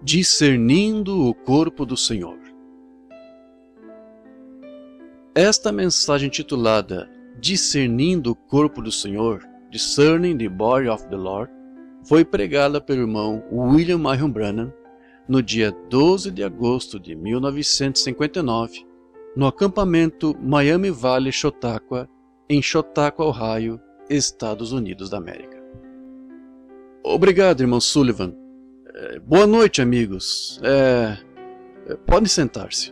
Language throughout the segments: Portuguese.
Discernindo o corpo do Senhor. Esta mensagem titulada Discernindo o corpo do Senhor, Discerning the Body of the Lord, foi pregada pelo irmão William Marion Branham no dia 12 de agosto de 1959, no acampamento Miami Valley Chautauqua, em Chautauqua, Ohio, Estados Unidos da América. Obrigado, irmão Sullivan. Boa noite, amigos. Podem sentar-se.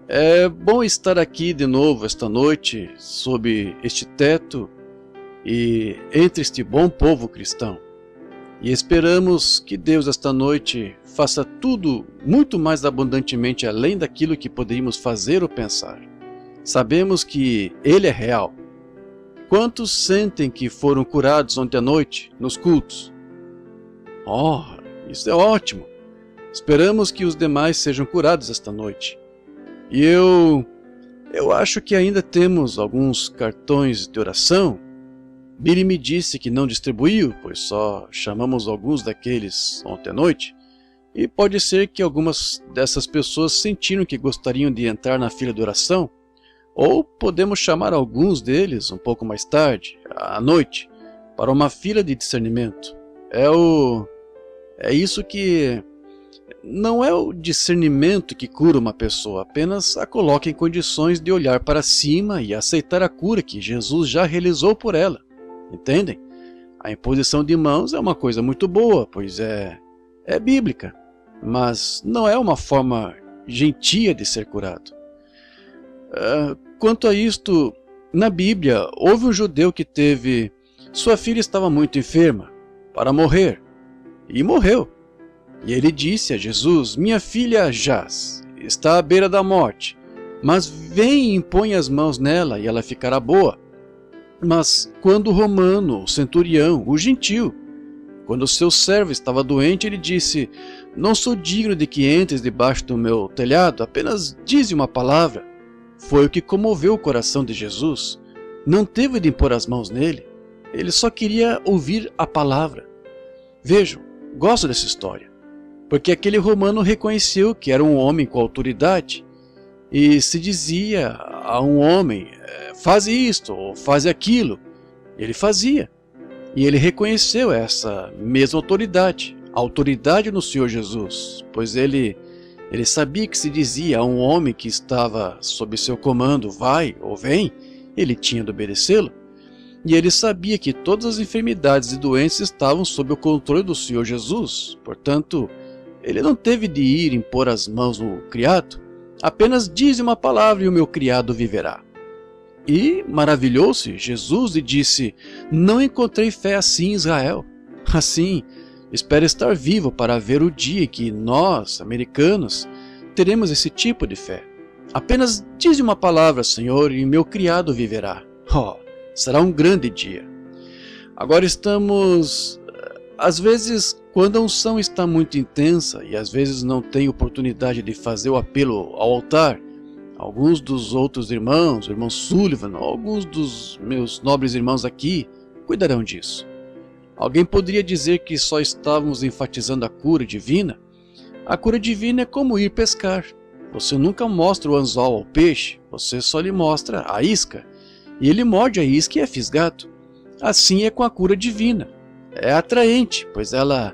É bom estar aqui de novo esta noite, sob este teto e entre este bom povo cristão. E esperamos que Deus esta noite faça tudo muito mais abundantemente além daquilo que poderíamos fazer ou pensar. Sabemos que Ele é real. Quantos sentem que foram curados ontem à noite, nos cultos? Isso é ótimo. Esperamos que os demais sejam curados esta noite. E eu acho que ainda temos alguns cartões de oração. Billy me disse que não distribuiu, pois só chamamos alguns daqueles ontem à noite. E pode ser que algumas dessas pessoas sentiram que gostariam de entrar na fila de oração. Ou podemos chamar alguns deles um pouco mais tarde, à noite, para uma fila de discernimento. É isso que... Não é o discernimento que cura uma pessoa, apenas a coloca em condições de olhar para cima e aceitar a cura que Jesus já realizou por ela. Entendem? A imposição de mãos é uma coisa muito boa, pois é bíblica, mas não é uma forma gentia de ser curado. Quanto a isto, na Bíblia, houve um judeu que teve... Sua filha estava muito enferma, para morrer. E morreu. E ele disse a Jesus: minha filha jaz, está à beira da morte, mas vem e impõe as mãos nela e ela ficará boa. Mas quando o romano, o centurião, o gentil, quando o seu servo estava doente, ele disse: não sou digno de que entres debaixo do meu telhado, apenas dize uma palavra. Foi o que comoveu o coração de Jesus. Não teve de impor as mãos nele, ele só queria ouvir a palavra. Vejam, gosto dessa história, porque aquele romano reconheceu que era um homem com autoridade, e se dizia a um homem: faz isto ou faz aquilo, ele fazia, e ele reconheceu essa mesma autoridade, a autoridade no Senhor Jesus, pois ele sabia que se dizia a um homem que estava sob seu comando: vai ou vem, ele tinha de obedecê-lo. E ele sabia que todas as enfermidades e doenças estavam sob o controle do Senhor Jesus. Portanto, ele não teve de ir impor as mãos no criado. Apenas dize uma palavra e o meu criado viverá. E maravilhou-se Jesus e disse: não encontrei fé assim em Israel. Assim, espero estar vivo para ver o dia em que nós, americanos, teremos esse tipo de fé. Apenas dize uma palavra, Senhor, e meu criado viverá. Será um grande dia. Agora estamos... Às vezes, quando a unção está muito intensa e às vezes não tem oportunidade de fazer o apelo ao altar, alguns dos outros irmãos, o irmão Sullivan, alguns dos meus nobres irmãos aqui, cuidarão disso. Alguém poderia dizer que só estávamos enfatizando a cura divina? A cura divina é como ir pescar. Você nunca mostra o anzol ao peixe, você só lhe mostra a isca. E ele morde a isca e é fisgado. Assim é com a cura divina. É atraente, pois ela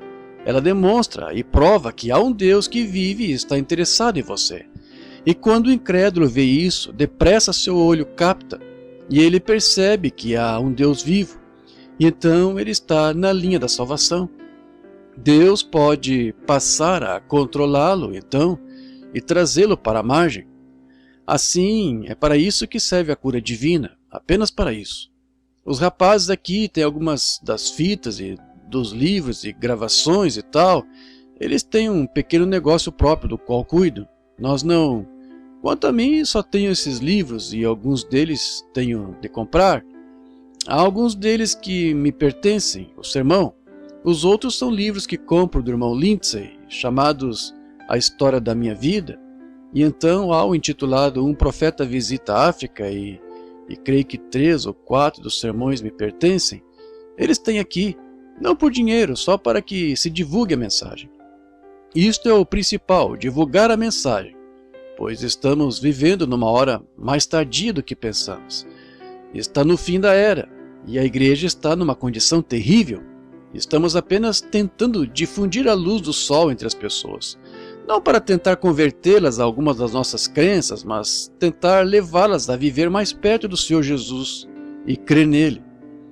demonstra e prova que há um Deus que vive e está interessado em você. E quando o incrédulo vê isso, depressa seu olho capta, e ele percebe que há um Deus vivo. E então ele está na linha da salvação. Deus pode passar a controlá-lo, então, e trazê-lo para a margem. Assim, é para isso que serve a cura divina. Apenas para isso. Os rapazes aqui têm algumas das fitas e dos livros e gravações e tal. Eles têm um pequeno negócio próprio do qual cuidam. Nós não. Quanto a mim, só tenho esses livros e alguns deles tenho de comprar. Há alguns deles que me pertencem, o sermão. Os outros são livros que compro do irmão Lindsay, chamados A História da Minha Vida. E então, ao intitulado Um Profeta Visita a África, e creio que 3 ou 4 dos sermões me pertencem, eles têm aqui, não por dinheiro, só para que se divulgue a mensagem. Isto é o principal, divulgar a mensagem, pois estamos vivendo numa hora mais tardia do que pensamos. Está no fim da era, e a igreja está numa condição terrível. Estamos apenas tentando difundir a luz do sol entre as pessoas. Não para tentar convertê-las a algumas das nossas crenças, mas tentar levá-las a viver mais perto do Senhor Jesus e crer nele.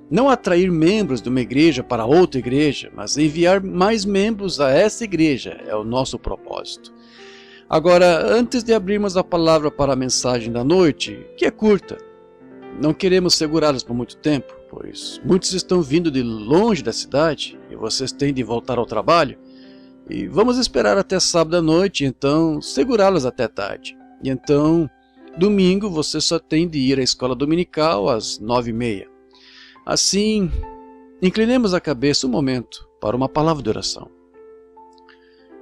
Não atrair membros de uma igreja para outra igreja, mas enviar mais membros a essa igreja é o nosso propósito. Agora, antes de abrirmos a palavra para a mensagem da noite, que é curta, não queremos segurá-los por muito tempo, pois muitos estão vindo de longe da cidade e vocês têm de voltar ao trabalho. E vamos esperar até sábado à noite, então segurá-los até tarde. E então, domingo, você só tem de ir à escola dominical às 9h30. Assim, inclinemos a cabeça um momento para uma palavra de oração.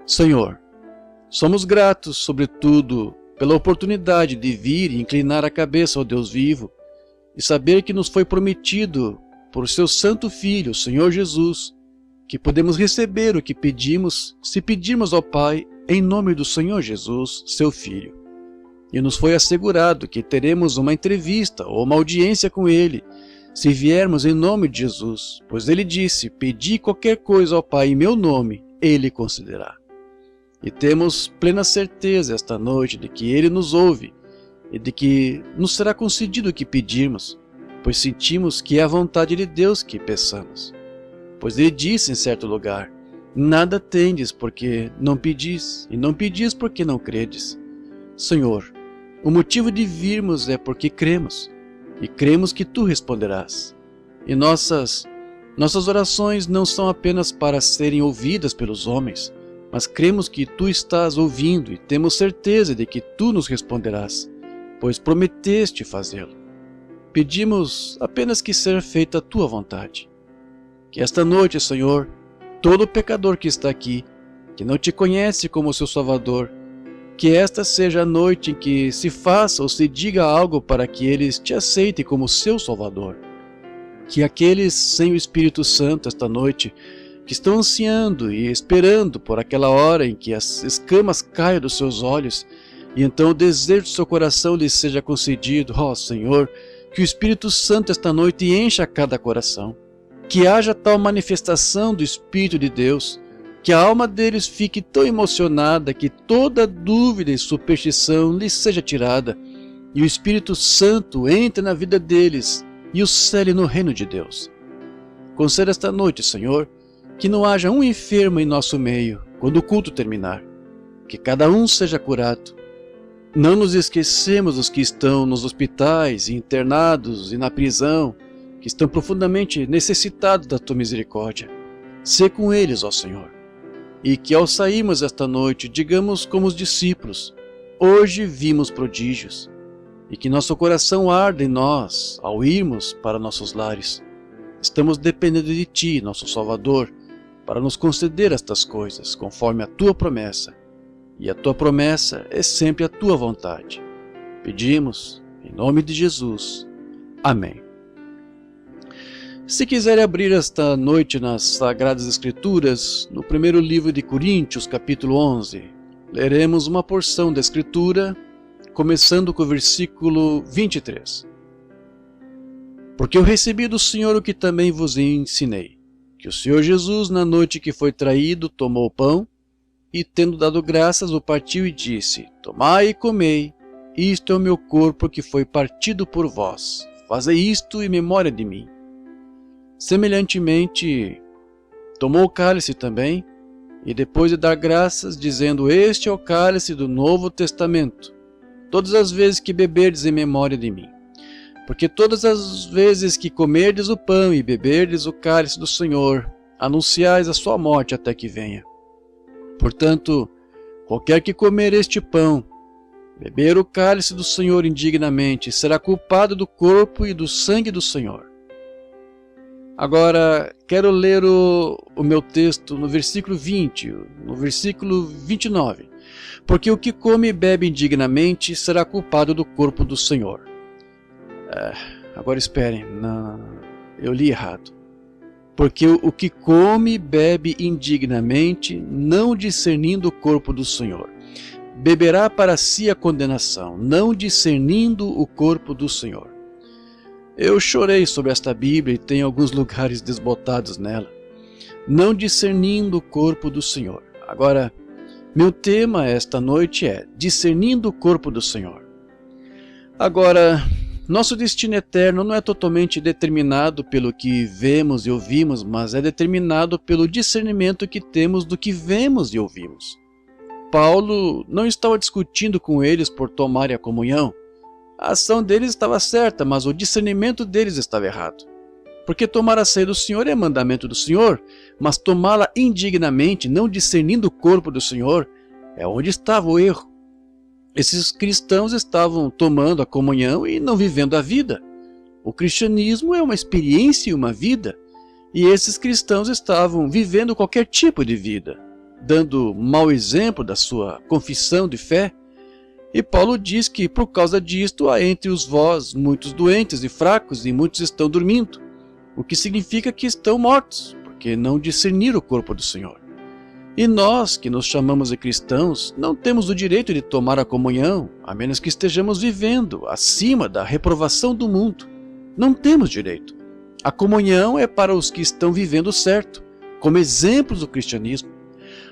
Senhor, somos gratos, sobretudo, pela oportunidade de vir e inclinar a cabeça ao Deus vivo e saber que nos foi prometido por seu Santo Filho, o Senhor Jesus, que podemos receber o que pedimos se pedirmos ao Pai em nome do Senhor Jesus, seu Filho. E nos foi assegurado que teremos uma entrevista ou uma audiência com Ele, se viermos em nome de Jesus, pois Ele disse, pedi qualquer coisa ao Pai em meu nome, Ele concederá. E temos plena certeza esta noite de que Ele nos ouve e de que nos será concedido o que pedirmos, pois sentimos que é a vontade de Deus que peçamos. Pois Ele disse em certo lugar, nada tendes porque não pedis, e não pedis porque não credes. Senhor, o motivo de virmos é porque cremos, e cremos que Tu responderás. E nossas orações não são apenas para serem ouvidas pelos homens, mas cremos que Tu estás ouvindo e temos certeza de que Tu nos responderás, pois prometeste fazê-lo. Pedimos apenas que seja feita a Tua vontade. Que esta noite, Senhor, todo pecador que está aqui, que não Te conhece como seu Salvador, que esta seja a noite em que se faça ou se diga algo para que eles Te aceitem como seu Salvador. Que aqueles sem o Espírito Santo esta noite, que estão ansiando e esperando por aquela hora em que as escamas caiam dos seus olhos, e então o desejo do seu coração lhes seja concedido, ó Senhor, que o Espírito Santo esta noite encha cada coração. Que haja tal manifestação do Espírito de Deus, que a alma deles fique tão emocionada que toda dúvida e superstição lhes seja tirada, e o Espírito Santo entre na vida deles e os cele no reino de Deus. Conceda esta noite, Senhor, que não haja um enfermo em nosso meio quando o culto terminar, que cada um seja curado. Não nos esquecemos dos que estão nos hospitais, internados e na prisão, que estão profundamente necessitados da Tua misericórdia. Sê com eles, ó Senhor. E que ao sairmos esta noite, digamos como os discípulos, hoje vimos prodígios. E que nosso coração arda em nós, ao irmos para nossos lares. Estamos dependendo de Ti, nosso Salvador, para nos conceder estas coisas, conforme a Tua promessa. E a Tua promessa é sempre a Tua vontade. Pedimos, em nome de Jesus. Amém. Se quiserem abrir esta noite nas Sagradas Escrituras, no primeiro livro de Coríntios, capítulo 11, leremos uma porção da Escritura, começando com o versículo 23. Porque eu recebi do Senhor o que também vos ensinei, que o Senhor Jesus, na noite que foi traído, tomou o pão, e tendo dado graças, o partiu e disse, tomai e comei, isto é o meu corpo que foi partido por vós, fazei isto em memória de mim. Semelhantemente, tomou o cálice também, e depois de dar graças, dizendo, este é o cálice do Novo Testamento, todas as vezes que beberdes em memória de mim. Porque todas as vezes que comerdes o pão e beberdes o cálice do Senhor, anunciais a sua morte até que venha. Portanto, qualquer que comer este pão, beber o cálice do Senhor indignamente, será culpado do corpo e do sangue do Senhor. Agora, quero ler o meu texto no versículo 20, no versículo 29. Porque o que come e bebe indignamente será culpado do corpo do Senhor. Agora esperem, não, eu li errado. Porque o que come e bebe indignamente, não discernindo o corpo do Senhor, beberá para si a condenação, não discernindo o corpo do Senhor. Eu chorei sobre esta Bíblia e tenho alguns lugares desbotados nela. Não discernindo o corpo do Senhor. Agora, meu tema esta noite é discernindo o corpo do Senhor. Agora, nosso destino eterno não é totalmente determinado pelo que vemos e ouvimos, mas é determinado pelo discernimento que temos do que vemos e ouvimos. Paulo não estava discutindo com eles por tomarem a comunhão. A ação deles estava certa, mas o discernimento deles estava errado. Porque tomar a ceia do Senhor é mandamento do Senhor, mas tomá-la indignamente, não discernindo o corpo do Senhor, é onde estava o erro. Esses cristãos estavam tomando a comunhão e não vivendo a vida. O cristianismo é uma experiência e uma vida, e esses cristãos estavam vivendo qualquer tipo de vida, dando mau exemplo da sua confissão de fé. E Paulo diz que por causa disto há entre os vós muitos doentes e fracos, e muitos estão dormindo, o que significa que estão mortos, porque não discerniram o corpo do Senhor. E nós, que nos chamamos de cristãos, não temos o direito de tomar a comunhão, a menos que estejamos vivendo acima da reprovação do mundo. Não temos direito. A comunhão é para os que estão vivendo certo, como exemplos do cristianismo.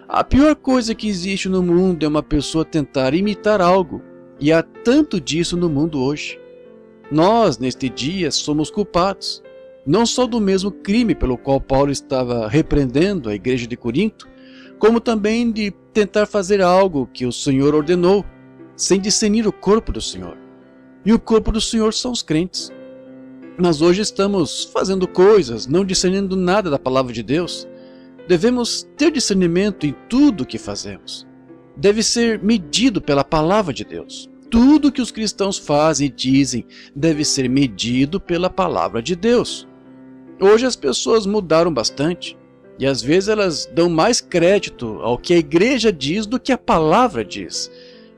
A pior coisa que existe no mundo é uma pessoa tentar imitar algo, e há tanto disso no mundo hoje. Nós, neste dia, somos culpados, não só do mesmo crime pelo qual Paulo estava repreendendo a igreja de Corinto, como também de tentar fazer algo que o Senhor ordenou, sem discernir o corpo do Senhor. E o corpo do Senhor são os crentes. Mas hoje estamos fazendo coisas, não discernindo nada da palavra de Deus. Devemos ter discernimento em tudo o que fazemos. Deve ser medido pela palavra de Deus. Tudo que os cristãos fazem e dizem deve ser medido pela palavra de Deus. Hoje as pessoas mudaram bastante. E às vezes elas dão mais crédito ao que a igreja diz do que a palavra diz.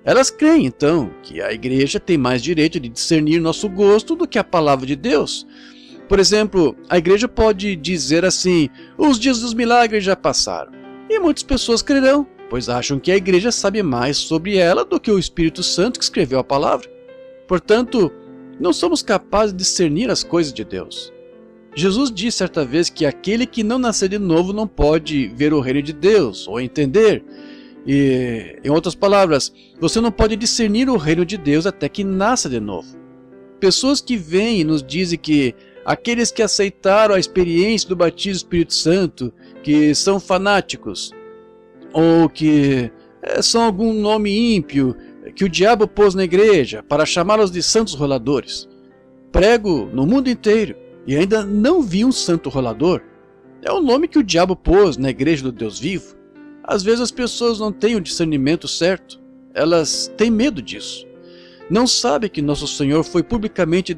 Elas creem então que a igreja tem mais direito de discernir nosso gosto do que a palavra de Deus. Por exemplo, a igreja pode dizer assim: os dias dos milagres já passaram. E muitas pessoas crerão, pois acham que a igreja sabe mais sobre ela do que o Espírito Santo que escreveu a palavra. Portanto, não somos capazes de discernir as coisas de Deus. Jesus disse certa vez que aquele que não nascer de novo não pode ver o reino de Deus, ou entender. E, em outras palavras, você não pode discernir o reino de Deus até que nasça de novo. Pessoas que vêm e nos dizem que aqueles que aceitaram a experiência do batismo do Espírito Santo, que são fanáticos, ou que são algum nome ímpio que o diabo pôs na igreja para chamá-los de santos roladores. Prego no mundo inteiro e ainda não vi um santo rolador. É o nome que o diabo pôs na igreja do Deus vivo. Às vezes as pessoas não têm o discernimento certo. Elas têm medo disso. Não sabem que nosso Senhor foi publicamente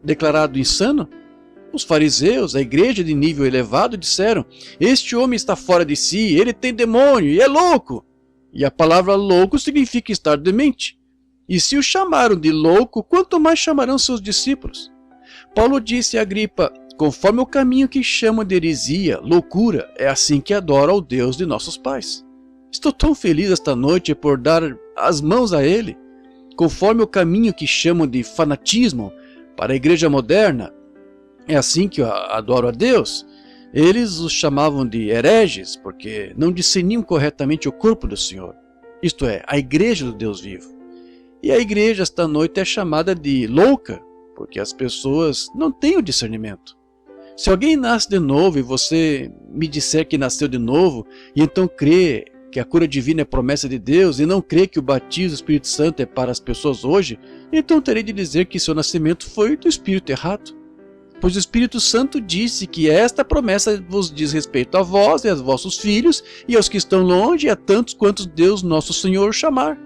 declarado insano? Os fariseus, a igreja de nível elevado, disseram: este homem está fora de si, ele tem demônio e é louco. E a palavra louco significa estar demente. E se o chamaram de louco, quanto mais chamarão seus discípulos? Paulo disse a Agripa: conforme o caminho que chamam de heresia, loucura, é assim que adora ao Deus de nossos pais. Estou tão feliz esta noite por dar as mãos a ele. Conforme o caminho que chamam de fanatismo para a igreja moderna, é assim que eu adoro a Deus. Eles os chamavam de hereges, porque não discerniam corretamente o corpo do Senhor, isto é, a igreja do Deus vivo. E a igreja esta noite é chamada de louca, porque as pessoas não têm o discernimento. Se alguém nasce de novo e você me disser que nasceu de novo, e então crê que a cura divina é promessa de Deus, e não crê que o batismo do Espírito Santo é para as pessoas hoje, então terei de dizer que seu nascimento foi do Espírito errado. Pois o Espírito Santo disse que esta promessa vos diz respeito a vós e aos vossos filhos, e aos que estão longe, e a tantos quantos Deus nosso Senhor chamar.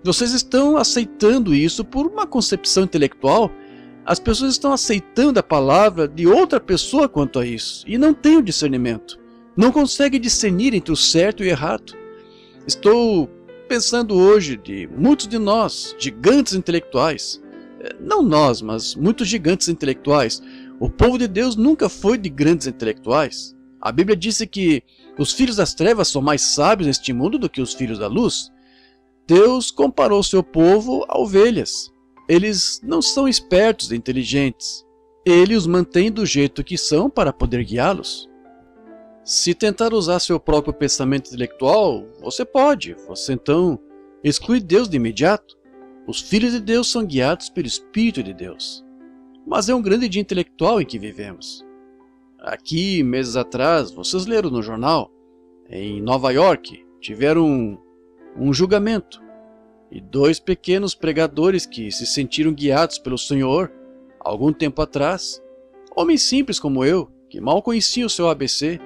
Vocês estão aceitando isso por uma concepção intelectual. As pessoas estão aceitando a palavra de outra pessoa quanto a isso, e não têm o discernimento. Não conseguem discernir entre o certo e o errado. Estou pensando hoje de muitos de nós, gigantes intelectuais. Não nós, mas muitos gigantes intelectuais. O povo de Deus nunca foi de grandes intelectuais. A Bíblia disse que os filhos das trevas são mais sábios neste mundo do que os filhos da luz. Deus comparou seu povo a ovelhas. Eles não são espertos e inteligentes. Ele os mantém do jeito que são para poder guiá-los. Se tentar usar seu próprio pensamento intelectual, você pode. Você então exclui Deus de imediato. Os filhos de Deus são guiados pelo Espírito de Deus. Mas é um grande dia intelectual em que vivemos. Aqui, meses atrás, vocês leram no jornal, em Nova York, tiveram um julgamento. E 2 pequenos pregadores que se sentiram guiados pelo Senhor, algum tempo atrás, homens simples como eu, que mal conheciam o seu ABC,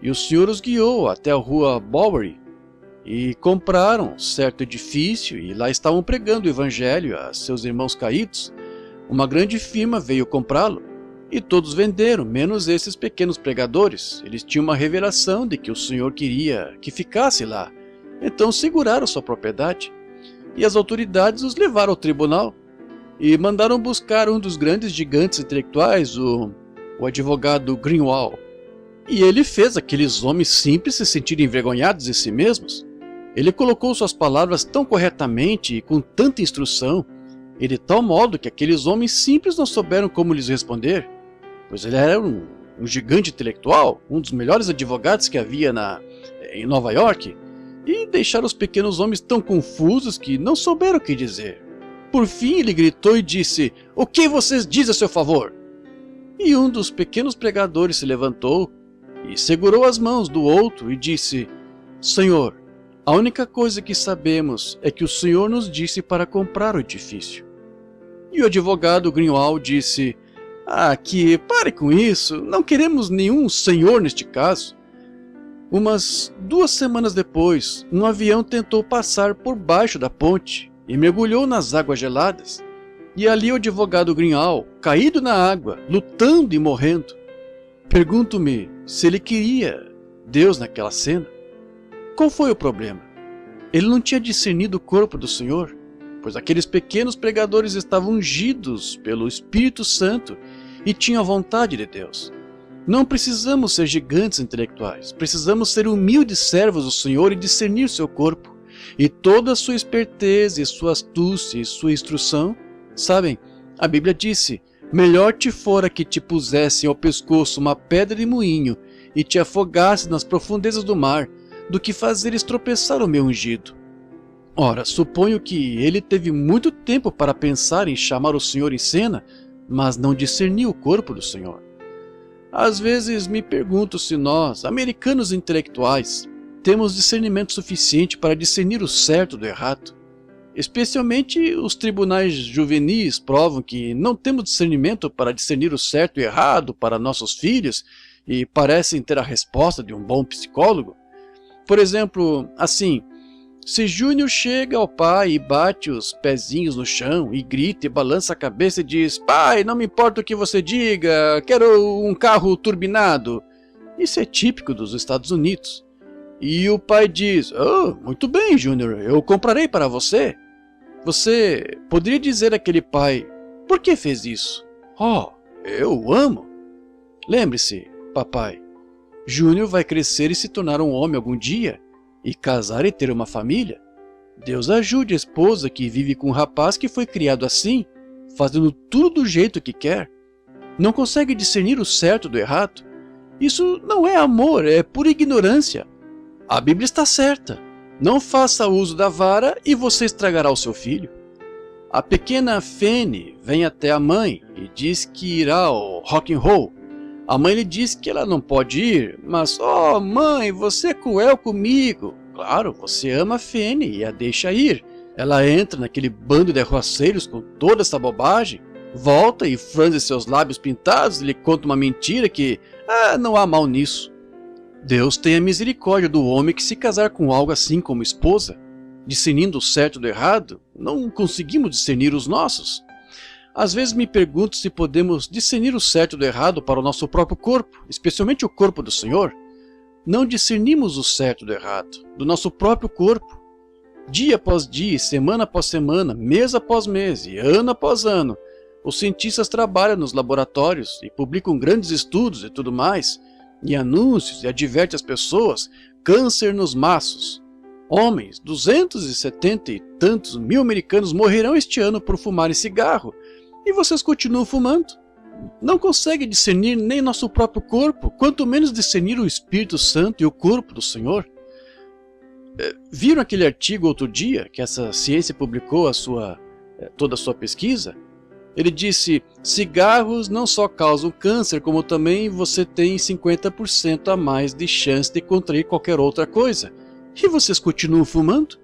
e o Senhor os guiou até a rua Bowery, e compraram certo edifício e lá estavam pregando o evangelho a seus irmãos caídos. Uma grande firma veio comprá-lo e todos venderam, menos esses pequenos pregadores. Eles tinham uma revelação de que o Senhor queria que ficasse lá, então seguraram sua propriedade e as autoridades os levaram ao tribunal e mandaram buscar um dos grandes gigantes intelectuais, o advogado Greenwald. E ele fez aqueles homens simples se sentirem envergonhados de si mesmos. Ele colocou suas palavras tão corretamente e com tanta instrução, e de tal modo que aqueles homens simples não souberam como lhes responder, pois ele era um gigante intelectual, um dos melhores advogados que havia em Nova York, e deixaram os pequenos homens tão confusos que não souberam o que dizer. Por fim ele gritou e disse: "O que vocês dizem a seu favor?" E um dos pequenos pregadores se levantou e segurou as mãos do outro e disse: "Senhor, a única coisa que sabemos é que o Senhor nos disse para comprar o edifício." E o advogado Greenwald disse: pare com isso, não queremos nenhum senhor neste caso." Umas 2 semanas depois, um avião tentou passar por baixo da ponte e mergulhou nas águas geladas. E ali o advogado Greenwald, caído na água, lutando e morrendo. Pergunto-me se ele queria Deus naquela cena. Qual foi o problema? Ele não tinha discernido o corpo do Senhor, pois aqueles pequenos pregadores estavam ungidos pelo Espírito Santo e tinham a vontade de Deus. Não precisamos ser gigantes intelectuais, precisamos ser humildes servos do Senhor e discernir seu corpo. E toda a sua esperteza e sua astúcia e sua instrução, sabem, a Bíblia disse: "Melhor te fora que te pusessem ao pescoço uma pedra de moinho e te afogasse nas profundezas do mar, do que fazeres tropeçar o meu ungido." Ora, suponho que ele teve muito tempo para pensar em chamar o Senhor em cena, mas não discerniu o corpo do Senhor. Às vezes me pergunto se nós, americanos intelectuais, temos discernimento suficiente para discernir o certo do errado. Especialmente os tribunais juvenis provam que não temos discernimento para discernir o certo e errado para nossos filhos e parecem ter a resposta de um bom psicólogo. Por exemplo, assim, se Júnior chega ao pai e bate os pezinhos no chão e grita e balança a cabeça e diz: "Pai, não me importa o que você diga, quero um carro turbinado." Isso é típico dos Estados Unidos. E o pai diz: "Oh, muito bem, Júnior, eu comprarei para você." Você poderia dizer àquele pai: "Por que fez isso?" "Oh, eu o amo." Lembre-se, papai, Júnior vai crescer e se tornar um homem algum dia, e casar e ter uma família. Deus ajude a esposa que vive com um rapaz que foi criado assim, fazendo tudo do jeito que quer. Não consegue discernir o certo do errado. Isso não é amor, é pura ignorância. A Bíblia está certa. Não faça uso da vara e você estragará o seu filho. A pequena Fanny vem até a mãe e diz que irá ao rock and roll. A mãe lhe diz que ela não pode ir, mas "Oh, mãe, você é cruel comigo." Claro, você ama a Fanny e a deixa ir. Ela entra naquele bando de arruaceiros com toda essa bobagem, volta e franze seus lábios pintados e lhe conta uma mentira que não há mal nisso. Deus tenha misericórdia do homem que se casar com algo assim como esposa. Discernindo o certo do errado, não conseguimos discernir os nossos. Às vezes me pergunto se podemos discernir o certo do errado para o nosso próprio corpo, especialmente o corpo do Senhor. não discernimos o certo do errado, do nosso próprio corpo. Dia após dia, semana após semana, mês após mês e ano após ano, os cientistas trabalham nos laboratórios e publicam grandes estudos e tudo mais, e anúncios e advertem as pessoas: câncer nos maços. Homens, 270 e tantos mil americanos morrerão este ano por fumarem cigarro, e vocês continuam fumando. Não conseguem discernir nem nosso próprio corpo, quanto menos discernir o Espírito Santo e o corpo do Senhor. Viram aquele artigo outro dia que essa ciência publicou toda a sua pesquisa? Ele disse: cigarros não só causam câncer, como também você tem 50% a mais de chance de contrair qualquer outra coisa. E vocês continuam fumando?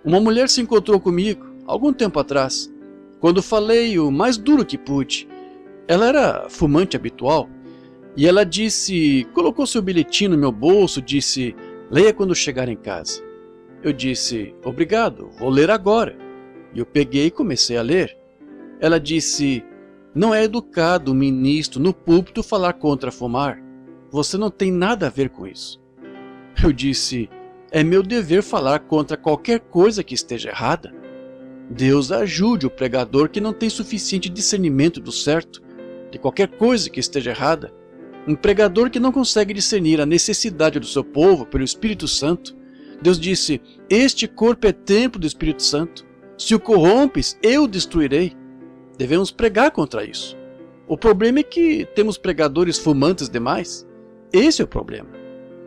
Uma mulher se encontrou comigo, algum tempo atrás, quando falei o mais duro que pude. Ela era fumante habitual, e ela colocou seu bilhetinho no meu bolso, disse: leia quando chegar em casa. Eu disse: obrigado, vou ler agora. E eu peguei e comecei a ler. Ela disse: não é educado o ministro no púlpito falar contra fumar. Você não tem nada a ver com isso. Eu disse: é meu dever falar contra qualquer coisa que esteja errada. Deus ajude o pregador que não tem suficiente discernimento do certo, de qualquer coisa que esteja errada. Um pregador que não consegue discernir a necessidade do seu povo pelo Espírito Santo. Deus disse: este corpo é templo do Espírito Santo. Se o corrompes, eu o destruirei. Devemos pregar contra isso. O problema é que temos pregadores fumantes demais. Esse é o problema.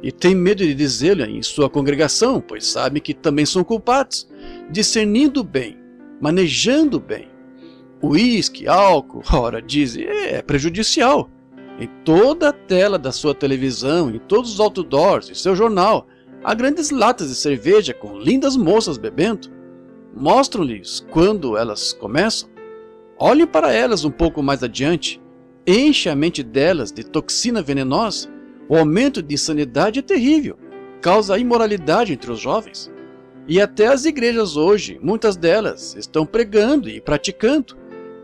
E tem medo de dizê-lo em sua congregação, pois sabe que também são culpados. Discernindo bem, manejando bem. Uísque, álcool, ora, dizem, é prejudicial. Em toda a tela da sua televisão, em todos os outdoors, em seu jornal, há grandes latas de cerveja com lindas moças bebendo. Mostram-lhes quando elas começam. Olhem para elas um pouco mais adiante. Enche a mente delas de toxina venenosa. O aumento de insanidade é terrível. Causa imoralidade entre os jovens. E até as igrejas hoje, muitas delas, estão pregando e praticando.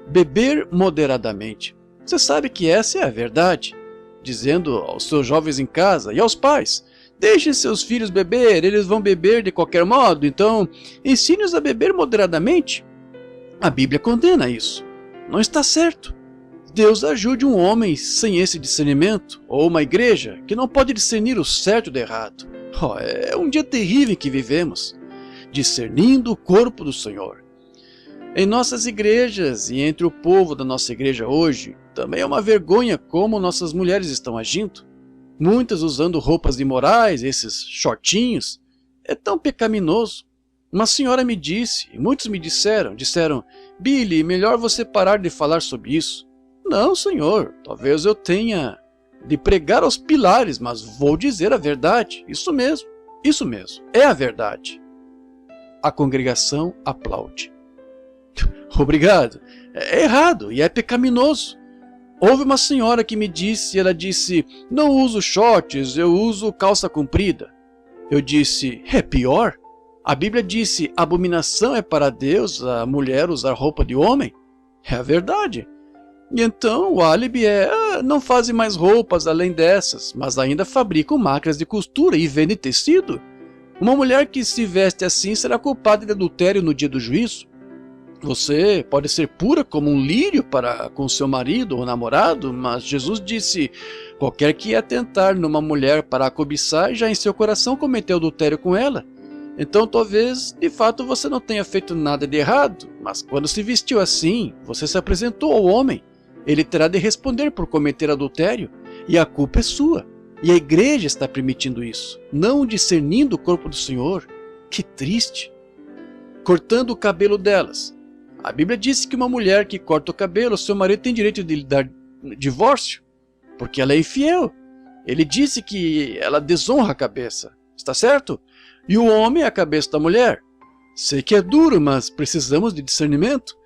Beber moderadamente. Você sabe que essa é a verdade. Dizendo aos seus jovens em casa e aos pais: deixem seus filhos beber, eles vão beber de qualquer modo, então ensine-os a beber moderadamente. A Bíblia condena isso. Não está certo. Deus ajude um homem sem esse discernimento, ou uma igreja que não pode discernir o certo do errado. É um dia terrível em que vivemos, discernindo o corpo do Senhor. Em nossas igrejas e entre o povo da nossa igreja hoje, também é uma vergonha como nossas mulheres estão agindo. Muitas usando roupas imorais, esses shortinhos. É tão pecaminoso. Uma senhora me disse, e muitos me disseram, Billy, melhor você parar de falar sobre isso. Não, senhor, talvez eu tenha de pregar aos pilares, mas vou dizer a verdade. Isso mesmo, é a verdade. A congregação aplaude. Obrigado. É errado e é pecaminoso. Houve uma senhora que me disse, ela disse: não uso shorts, eu uso calça comprida. Eu disse: é pior? A Bíblia disse: abominação é para Deus a mulher usar roupa de homem. É a verdade. E então o álibi é: não fazem mais roupas além dessas, mas ainda fabricam máquinas de costura e vendem tecido. Uma mulher que se veste assim será culpada de adultério no dia do juízo. Você pode ser pura como um lírio para com seu marido ou namorado, mas Jesus disse: qualquer que atentar numa mulher para a cobiçar, já em seu coração cometeu adultério com ela. Então talvez, de fato, você não tenha feito nada de errado, mas quando se vestiu assim, você se apresentou ao homem. Ele terá de responder por cometer adultério, e a culpa é sua. E a igreja está permitindo isso, não discernindo o corpo do Senhor. Que triste! Cortando o cabelo delas. A Bíblia diz que uma mulher que corta o cabelo, seu marido tem direito de lhe dar divórcio, porque ela é infiel. Ele disse que ela desonra a cabeça, está certo? E o homem é a cabeça da mulher. Sei que é duro, mas precisamos de discernimento.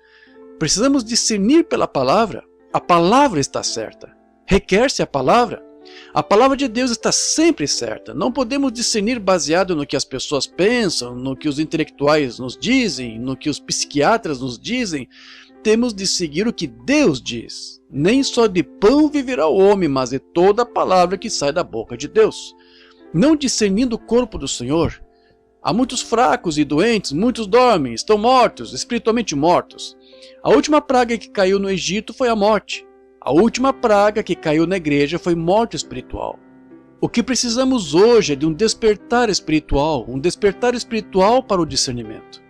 Precisamos discernir pela palavra. A palavra está certa. Requer-se a palavra. A palavra de Deus está sempre certa. Não podemos discernir baseado no que as pessoas pensam, no que os intelectuais nos dizem, no que os psiquiatras nos dizem. Temos de seguir o que Deus diz. Nem só de pão viverá o homem, mas de toda a palavra que sai da boca de Deus. não discernindo o corpo do Senhor. Há muitos fracos e doentes, muitos dormem, estão mortos, espiritualmente mortos. A última praga que caiu no Egito foi a morte. A última praga que caiu na igreja foi morte espiritual. O que precisamos hoje é de um despertar espiritual para o discernimento.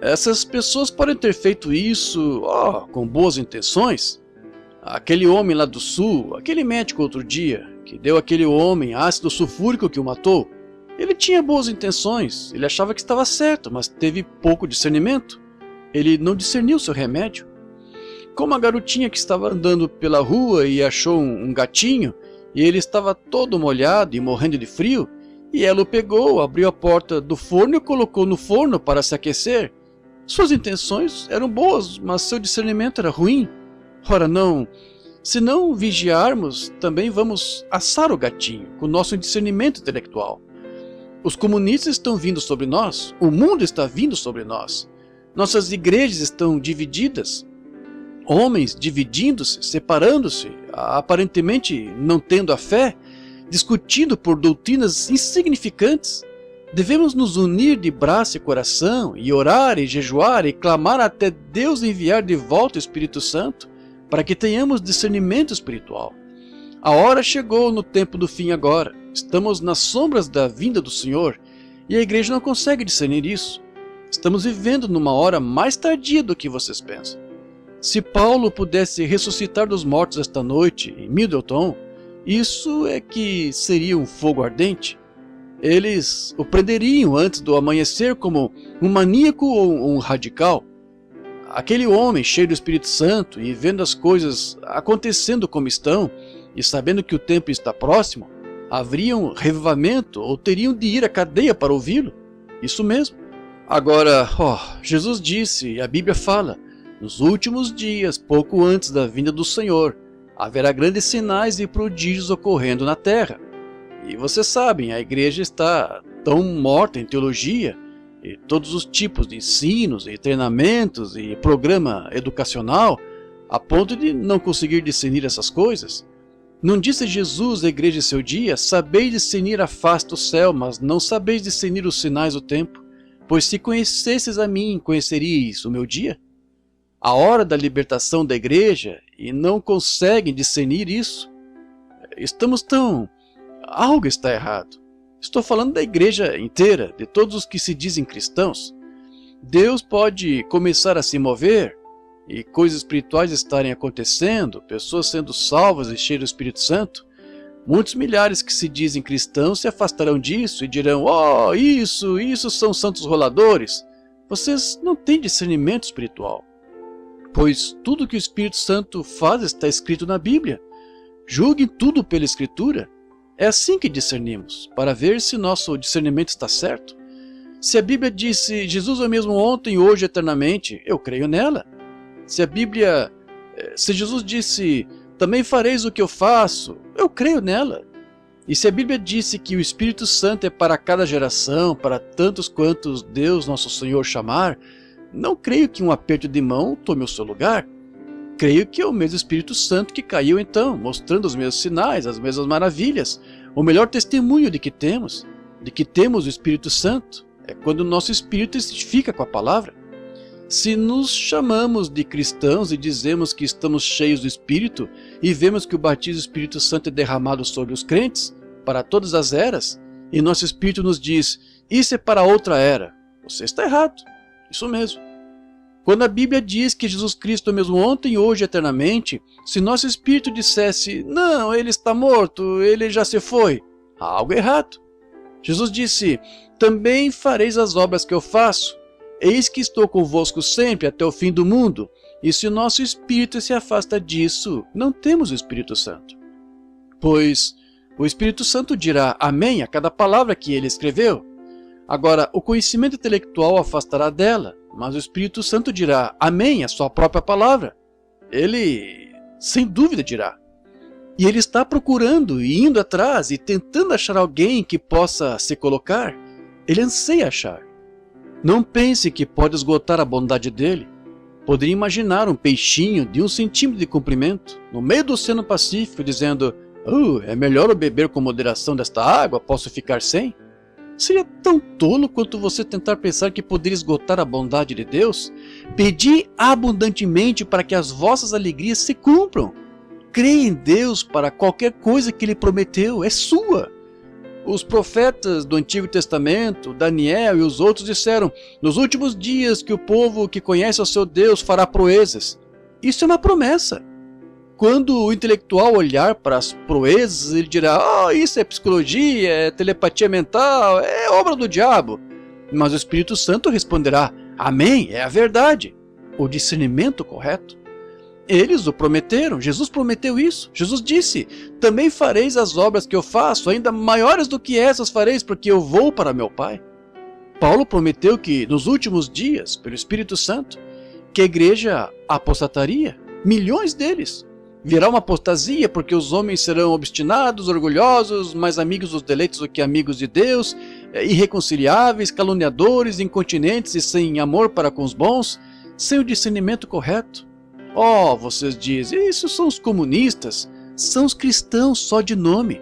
Essas pessoas podem ter feito isso com boas intenções. Aquele homem lá do sul, aquele médico outro dia, que deu àquele homem ácido sulfúrico que o matou, ele tinha boas intenções, ele achava que estava certo, mas teve pouco discernimento. Ele não discerniu seu remédio. Como a garotinha que estava andando pela rua e achou um gatinho, e ele estava todo molhado e morrendo de frio, e ela o pegou, abriu a porta do forno e o colocou no forno para se aquecer. Suas intenções eram boas, mas seu discernimento era ruim. Ora não, se não vigiarmos, também vamos assar o gatinho com nosso discernimento intelectual. Os comunistas estão vindo sobre nós, o mundo está vindo sobre nós. Nossas igrejas estão divididas, homens dividindo-se, separando-se, aparentemente não tendo a fé, discutindo por doutrinas insignificantes. Devemos nos unir de braço e coração, e orar e jejuar e clamar até Deus enviar de volta o Espírito Santo, para que tenhamos discernimento espiritual. A hora chegou no tempo do fim agora. Estamos nas sombras da vinda do Senhor, e a igreja não consegue discernir isso. Estamos vivendo numa hora mais tardia do que vocês pensam. Se Paulo pudesse ressuscitar dos mortos esta noite em Middleton, isso é que seria um fogo ardente. Eles o prenderiam antes do amanhecer como um maníaco ou um radical. Aquele homem cheio do Espírito Santo e vendo as coisas acontecendo como estão, e sabendo que o tempo está próximo, haveria um revivamento ou teriam de ir à cadeia para ouvi-lo. Isso mesmo. Agora, Jesus disse, e a Bíblia fala, nos últimos dias, pouco antes da vinda do Senhor, haverá grandes sinais e prodígios ocorrendo na terra. E vocês sabem, a igreja está tão morta em teologia, e todos os tipos de ensinos, e treinamentos, e programa educacional, a ponto de não conseguir discernir essas coisas. Não disse Jesus à igreja em seu dia, sabeis discernir a face do céu, mas não sabeis discernir os sinais do tempo? Pois se conhecesses a mim, conheceríeis o meu dia? A hora da libertação da igreja, e não conseguem discernir isso? Algo está errado. Estou falando da igreja inteira, de todos os que se dizem cristãos. Deus pode começar a se mover, e coisas espirituais estarem acontecendo, pessoas sendo salvas e cheias do Espírito Santo. Muitos milhares que se dizem cristãos se afastarão disso e dirão, isso são santos roladores. Vocês não têm discernimento espiritual, pois tudo que o Espírito Santo faz está escrito na Bíblia. Julguem tudo pela Escritura. É assim que discernimos, para ver se nosso discernimento está certo. Se a Bíblia disse, Jesus é o mesmo ontem, hoje, eternamente, eu creio nela. Se Jesus disse, também fareis o que eu faço, eu creio nela. E se a Bíblia disse que o Espírito Santo é para cada geração, para tantos quantos Deus nosso Senhor chamar, não creio que um aperto de mão tome o seu lugar. Creio que é o mesmo Espírito Santo que caiu então, mostrando os mesmos sinais, as mesmas maravilhas. O melhor testemunho de que temos o Espírito Santo, é quando o nosso espírito testifica com a palavra. Se nos chamamos de cristãos e dizemos que estamos cheios do Espírito e vemos que o batismo do Espírito Santo é derramado sobre os crentes, para todas as eras, e nosso Espírito nos diz, isso é para outra era, você está errado, isso mesmo. Quando a Bíblia diz que Jesus Cristo é o mesmo ontem, hoje e eternamente, se nosso Espírito dissesse, não, ele está morto, ele já se foi, há algo errado. Jesus disse, também fareis as obras que eu faço. Eis que estou convosco sempre até o fim do mundo, e se o nosso espírito se afasta disso, não temos o Espírito Santo. Pois o Espírito Santo dirá amém a cada palavra que ele escreveu. Agora, o conhecimento intelectual afastará dela, mas o Espírito Santo dirá amém a sua própria palavra. Ele, sem dúvida, dirá. E ele está procurando e indo atrás e tentando achar alguém que possa se colocar. Ele anseia achar. Não pense que pode esgotar a bondade dele. Poderia imaginar um peixinho de 1 centímetro de comprimento no meio do Oceano Pacífico dizendo, É melhor eu beber com moderação desta água, posso ficar sem? Seria tão tolo quanto você tentar pensar que poderia esgotar a bondade de Deus. Pedi abundantemente para que as vossas alegrias se cumpram. Creia em Deus para qualquer coisa que Ele prometeu, é sua. Os profetas do Antigo Testamento, Daniel e os outros disseram, nos últimos dias que o povo que conhece o seu Deus fará proezas. Isso é uma promessa. Quando o intelectual olhar para as proezas, ele dirá, isso é psicologia, é telepatia mental, é obra do diabo. Mas o Espírito Santo responderá, amém, é a verdade, o discernimento correto. Eles o prometeram, Jesus prometeu isso. Jesus disse, também fareis as obras que eu faço, ainda maiores do que essas fareis, porque eu vou para meu Pai. Paulo prometeu que nos últimos dias, pelo Espírito Santo, que a igreja apostataria, milhões deles. Virá uma apostasia, porque os homens serão obstinados, orgulhosos, mais amigos dos deleitos do que amigos de Deus, irreconciliáveis, caluniadores, incontinentes e sem amor para com os bons, sem o discernimento correto. Vocês dizem, isso são os comunistas, são os cristãos só de nome.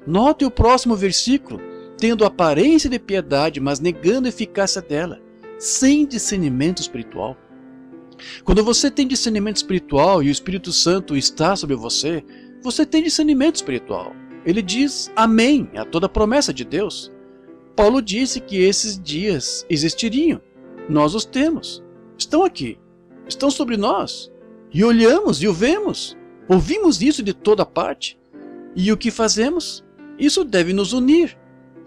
Note o próximo versículo, tendo aparência de piedade, mas negando a eficácia dela, sem discernimento espiritual. Quando você tem discernimento espiritual e o Espírito Santo está sobre você, você tem discernimento espiritual. Ele diz amém a toda promessa de Deus. Paulo disse que esses dias existiriam. Nós os temos. Estão aqui. Estão sobre nós. E olhamos e o vemos. Ouvimos isso de toda parte. E o que fazemos? Isso deve nos unir.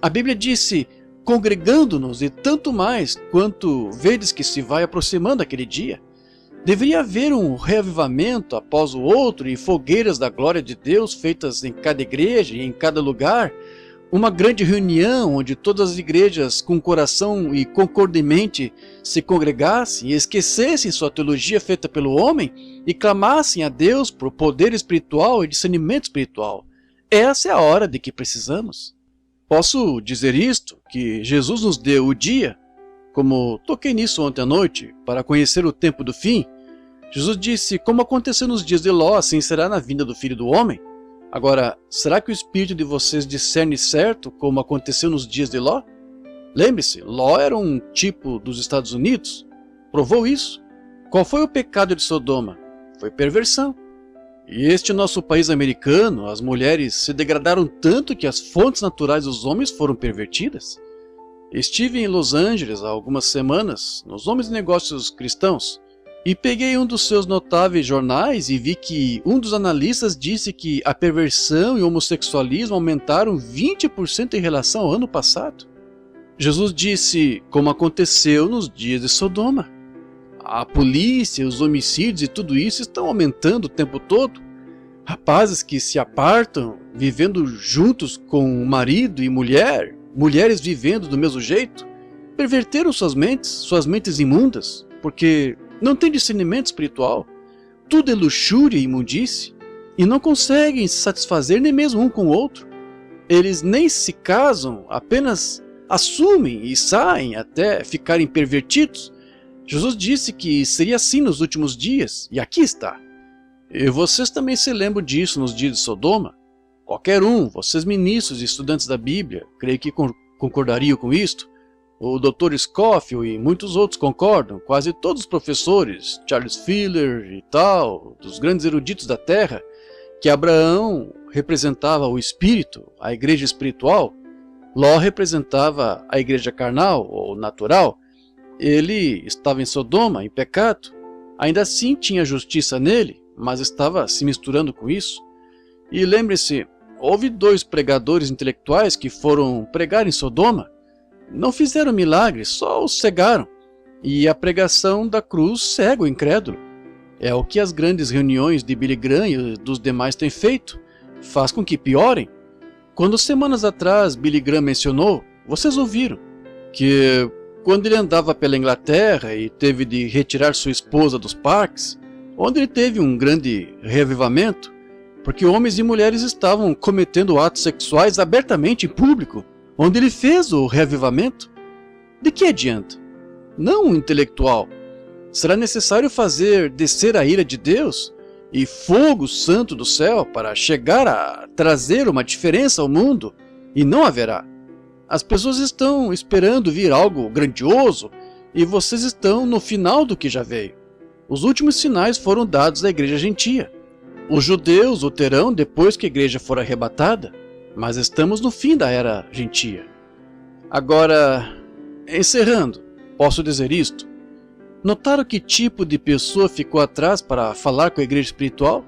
A Bíblia disse, congregando-nos e tanto mais quanto vedes que se vai aproximando aquele dia. Deveria haver um reavivamento após o outro e fogueiras da glória de Deus feitas em cada igreja e em cada lugar. Uma grande reunião onde todas as igrejas com coração e concordemente se congregassem e esquecessem sua teologia feita pelo homem e clamassem a Deus por poder espiritual e discernimento espiritual. Essa é a hora de que precisamos. Posso dizer isto, que Jesus nos deu o dia, como toquei nisso ontem à noite, para conhecer o tempo do fim. Jesus disse, como aconteceu nos dias de Ló, assim será na vinda do Filho do Homem. Agora, será que o espírito de vocês discerne certo como aconteceu nos dias de Ló? Lembre-se, Ló era um tipo dos Estados Unidos. Provou isso. Qual foi o pecado de Sodoma? Foi perversão. E este nosso país americano, as mulheres se degradaram tanto que as fontes naturais dos homens foram pervertidas. Estive em Los Angeles há algumas semanas, nos Homens de Negócios Cristãos, e peguei um dos seus notáveis jornais e vi que um dos analistas disse que a perversão e o homossexualismo aumentaram 20% em relação ao ano passado. Jesus disse, como aconteceu nos dias de Sodoma. A polícia, os homicídios e tudo isso estão aumentando o tempo todo. Rapazes que se apartam, vivendo juntos com o marido e mulher, mulheres vivendo do mesmo jeito, perverteram suas mentes imundas, porque não têm discernimento espiritual. Tudo é luxúria e imundície, e não conseguem se satisfazer nem mesmo um com o outro. Eles nem se casam, apenas assumem e saem até ficarem pervertidos. Jesus disse que seria assim nos últimos dias, e aqui está. E vocês também se lembram disso nos dias de Sodoma? Qualquer um, vocês ministros e estudantes da Bíblia, creio que concordariam com isto. O Dr. Scofield e muitos outros concordam, quase todos os professores, Charles Fuller e tal, dos grandes eruditos da terra, que Abraão representava o espírito, a igreja espiritual, Ló representava a igreja carnal ou natural. Ele estava em Sodoma, em pecado, ainda assim tinha justiça nele, mas estava se misturando com isso. E lembre-se, houve 2 pregadores intelectuais que foram pregar em Sodoma. Não fizeram milagres, só os cegaram. E a pregação da cruz cega o incrédulo. É o que as grandes reuniões de Billy Graham e dos demais têm feito. Faz com que piorem. Quando semanas atrás Billy Graham mencionou, vocês ouviram, que quando ele andava pela Inglaterra e teve de retirar sua esposa dos parques, onde ele teve um grande reavivamento, porque homens e mulheres estavam cometendo atos sexuais abertamente em público, onde ele fez o reavivamento. De que adianta? Não um intelectual. Será necessário fazer descer a ira de Deus e fogo santo do céu para chegar a trazer uma diferença ao mundo, e não haverá. As pessoas estão esperando vir algo grandioso e vocês estão no final do que já veio. Os últimos sinais foram dados à igreja gentia. Os judeus o terão depois que a igreja for arrebatada, mas estamos no fim da era gentia. Agora, encerrando, posso dizer isto. Notaram que tipo de pessoa ficou atrás para falar com a igreja espiritual?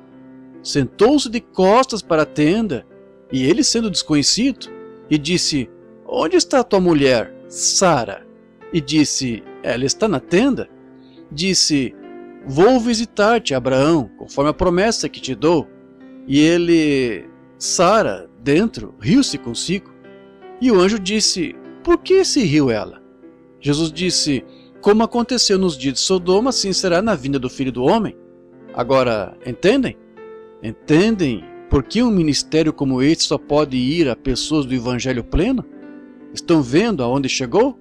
Sentou-se de costas para a tenda, e ele, sendo desconhecido, e disse: onde está a tua mulher, Sara? E disse: ela está na tenda. Disse: vou visitar-te, Abraão, conforme a promessa que te dou. E ele, Sara, dentro, riu-se consigo. E o anjo disse: por que se riu ela? Jesus disse: como aconteceu nos dias de Sodoma, assim será na vinda do Filho do Homem. Agora, entendem? Entendem por que um ministério como este só pode ir a pessoas do Evangelho pleno? Estão vendo aonde chegou?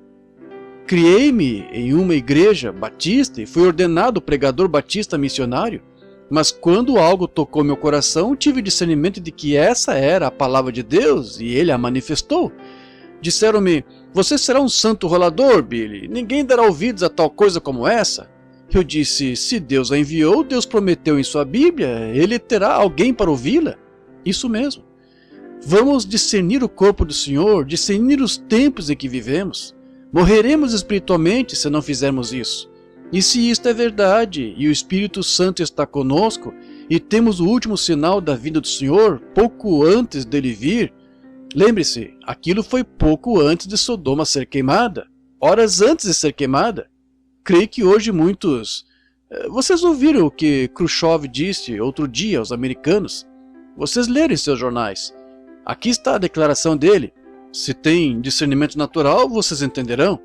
Criei-me em uma igreja batista e fui ordenado pregador batista missionário, mas quando algo tocou meu coração, tive discernimento de que essa era a palavra de Deus e ele a manifestou. Disseram-me: você será um santo rolador, Billy, ninguém dará ouvidos a tal coisa como essa. Eu disse: se Deus a enviou, Deus prometeu em sua Bíblia, ele terá alguém para ouvi-la. Isso mesmo. Vamos discernir o corpo do Senhor, discernir os tempos em que vivemos. Morreremos espiritualmente se não fizermos isso. E se isto é verdade, e o Espírito Santo está conosco, e temos o último sinal da vinda do Senhor, pouco antes dele vir, lembre-se, aquilo foi pouco antes de Sodoma ser queimada, horas antes de ser queimada. Creio que hoje muitos... Vocês ouviram o que Khrushchev disse outro dia aos americanos? Vocês leram em seus jornais. Aqui está a declaração dele. Se tem discernimento natural, vocês entenderão.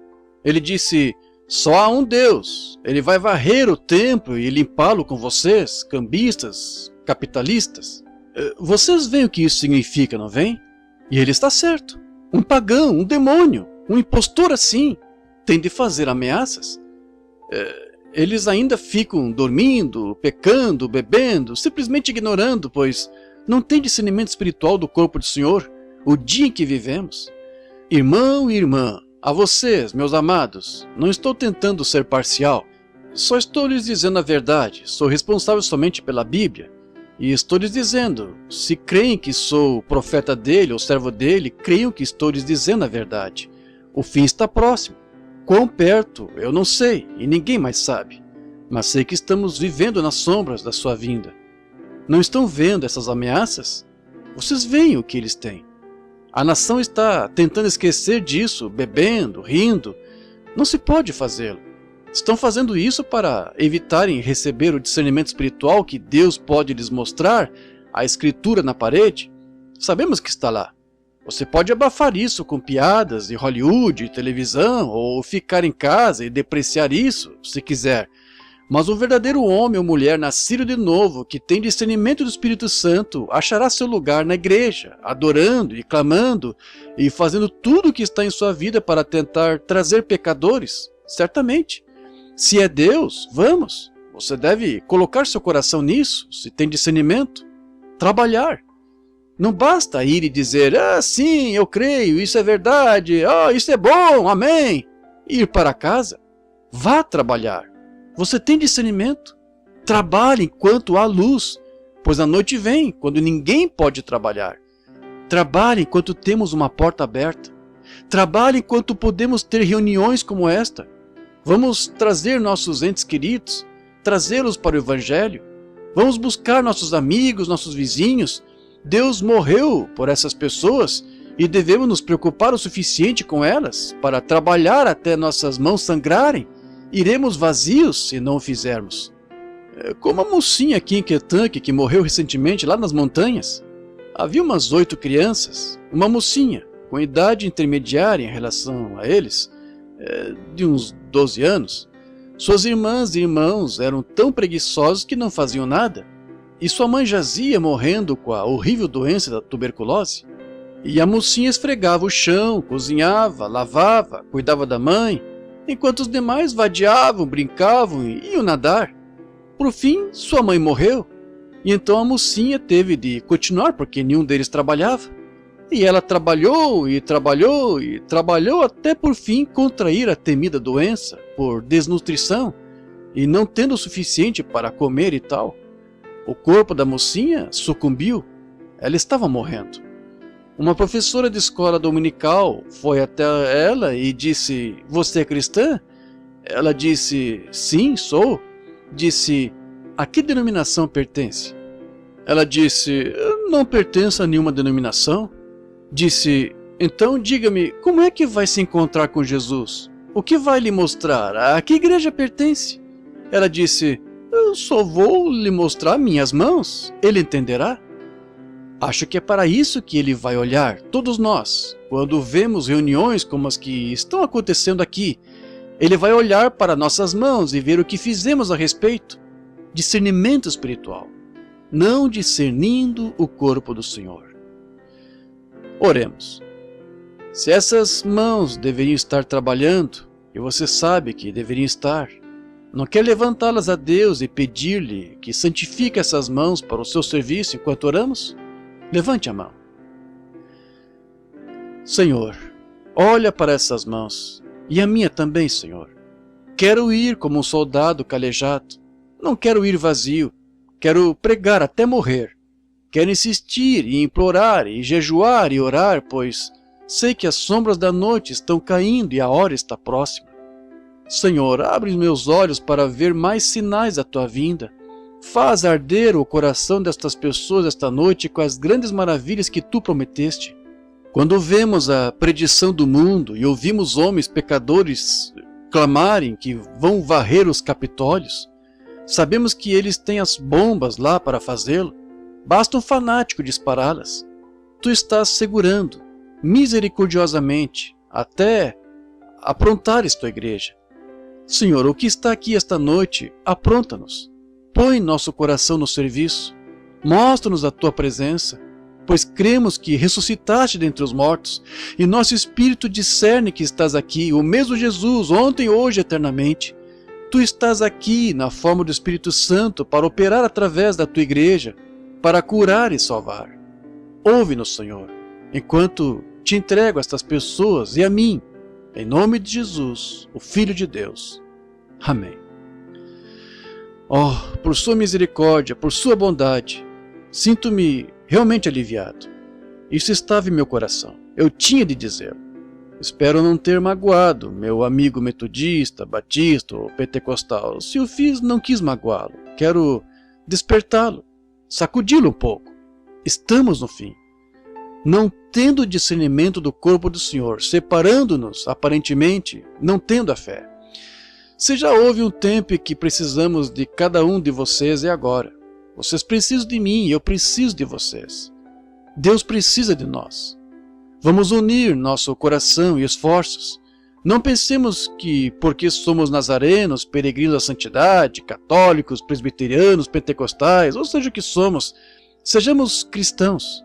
Ele disse: só há um Deus. Ele vai varrer o templo e limpá-lo com vocês, cambistas, capitalistas. Vocês veem o que isso significa, não veem? E ele está certo. Um pagão, um demônio, um impostor assim, tem de fazer ameaças. Eles ainda ficam dormindo, pecando, bebendo, simplesmente ignorando, pois não tem discernimento espiritual do corpo do Senhor, o dia em que vivemos. Irmão e irmã, a vocês, meus amados, não estou tentando ser parcial, só estou lhes dizendo a verdade, sou responsável somente pela Bíblia, e estou lhes dizendo, se creem que sou o profeta dele ou servo dele, creiam que estou lhes dizendo a verdade. O fim está próximo. Quão perto, eu não sei, e ninguém mais sabe, mas sei que estamos vivendo nas sombras da sua vinda. Não estão vendo essas ameaças? Vocês veem o que eles têm. A nação está tentando esquecer disso, bebendo, rindo. Não se pode fazê-lo. Estão fazendo isso para evitarem receber o discernimento espiritual que Deus pode lhes mostrar, a escritura na parede. Sabemos que está lá. Você pode abafar isso com piadas de Hollywood e televisão, ou ficar em casa e depreciar isso, se quiser. Mas o verdadeiro homem ou mulher nascido de novo, que tem discernimento do Espírito Santo, achará seu lugar na igreja, adorando e clamando, e fazendo tudo o que está em sua vida para tentar trazer pecadores, certamente. Se é Deus, vamos. Você deve colocar seu coração nisso, se tem discernimento. Trabalhar. Não basta ir e dizer: ah, sim, eu creio, isso é verdade, ah, isso é bom, amém. E ir para casa. Vá trabalhar. Você tem discernimento? Trabalhe enquanto há luz, pois a noite vem, quando ninguém pode trabalhar. Trabalhe enquanto temos uma porta aberta. Trabalhe enquanto podemos ter reuniões como esta. Vamos trazer nossos entes queridos, trazê-los para o Evangelho. Vamos buscar nossos amigos, nossos vizinhos. Deus morreu por essas pessoas e devemos nos preocupar o suficiente com elas para trabalhar até nossas mãos sangrarem. Iremos vazios se não o fizermos. Como a mocinha aqui em Kentucky que morreu recentemente lá nas montanhas. Havia umas 8 crianças, uma mocinha com idade intermediária em relação a eles, de uns 12 anos. Suas irmãs e irmãos eram tão preguiçosos que não faziam nada. E sua mãe jazia morrendo com a horrível doença da tuberculose. E a mocinha esfregava o chão, cozinhava, lavava, cuidava da mãe, enquanto os demais vadiavam, brincavam e iam nadar. Por fim, sua mãe morreu. E então a mocinha teve de continuar, porque nenhum deles trabalhava. E ela trabalhou e trabalhou e trabalhou até por fim contrair a temida doença por desnutrição e não tendo o suficiente para comer e tal. O corpo da mocinha sucumbiu. Ela estava morrendo. Uma professora de escola dominical foi até ela e disse: "Você é cristã?" Ela disse: "Sim, sou." Disse: "A que denominação pertence?" Ela disse: "Eu não pertenço a nenhuma denominação." Disse: "Então diga-me, como é que vai se encontrar com Jesus? O que vai lhe mostrar? A que igreja pertence?" Ela disse: "Eu só vou lhe mostrar minhas mãos. Ele entenderá." Acho que é para isso que ele vai olhar, todos nós, quando vemos reuniões como as que estão acontecendo aqui. Ele vai olhar para nossas mãos e ver o que fizemos a respeito. Discernimento espiritual, não discernindo o corpo do Senhor. Oremos. Se essas mãos deveriam estar trabalhando, e você sabe que deveriam estar, não quer levantá-las a Deus e pedir-lhe que santifique essas mãos para o seu serviço enquanto oramos? Levante a mão. Senhor, olha para essas mãos, e a minha também, Senhor. Quero ir como um soldado calejado, não quero ir vazio, quero pregar até morrer. Quero insistir e implorar e jejuar e orar, pois sei que as sombras da noite estão caindo e a hora está próxima. Senhor, abre os meus olhos para ver mais sinais da tua vinda. Faz arder o coração destas pessoas esta noite com as grandes maravilhas que tu prometeste. Quando vemos a predição do mundo e ouvimos homens pecadores clamarem que vão varrer os capitólios, sabemos que eles têm as bombas lá para fazê-lo. Basta um fanático dispará-las. Tu estás segurando, misericordiosamente, até aprontares tua igreja. Senhor, o que está aqui esta noite, apronta-nos. Põe nosso coração no serviço. Mostra-nos a tua presença, pois cremos que ressuscitaste dentre os mortos, e nosso espírito discerne que estás aqui, o mesmo Jesus, ontem, hoje, eternamente. Tu estás aqui na forma do Espírito Santo para operar através da tua igreja, para curar e salvar. Ouve-nos, Senhor, enquanto te entrego a estas pessoas e a mim, em nome de Jesus, o Filho de Deus. Amém. Oh, por sua misericórdia, por sua bondade, sinto-me realmente aliviado. Isso estava em meu coração. Eu tinha de dizê-lo. Espero não ter magoado meu amigo metodista, batista ou pentecostal. Se o fiz, não quis magoá-lo. Quero despertá-lo, sacudi-lo um pouco. Estamos no fim. Não tendo discernimento do corpo do Senhor, separando-nos, aparentemente, não tendo a fé. Se já houve um tempo em que precisamos de cada um de vocês, é agora. Vocês precisam de mim e eu preciso de vocês. Deus precisa de nós. Vamos unir nosso coração e esforços. Não pensemos que, porque somos nazarenos, peregrinos da santidade, católicos, presbiterianos, pentecostais, ou seja o que somos, sejamos cristãos.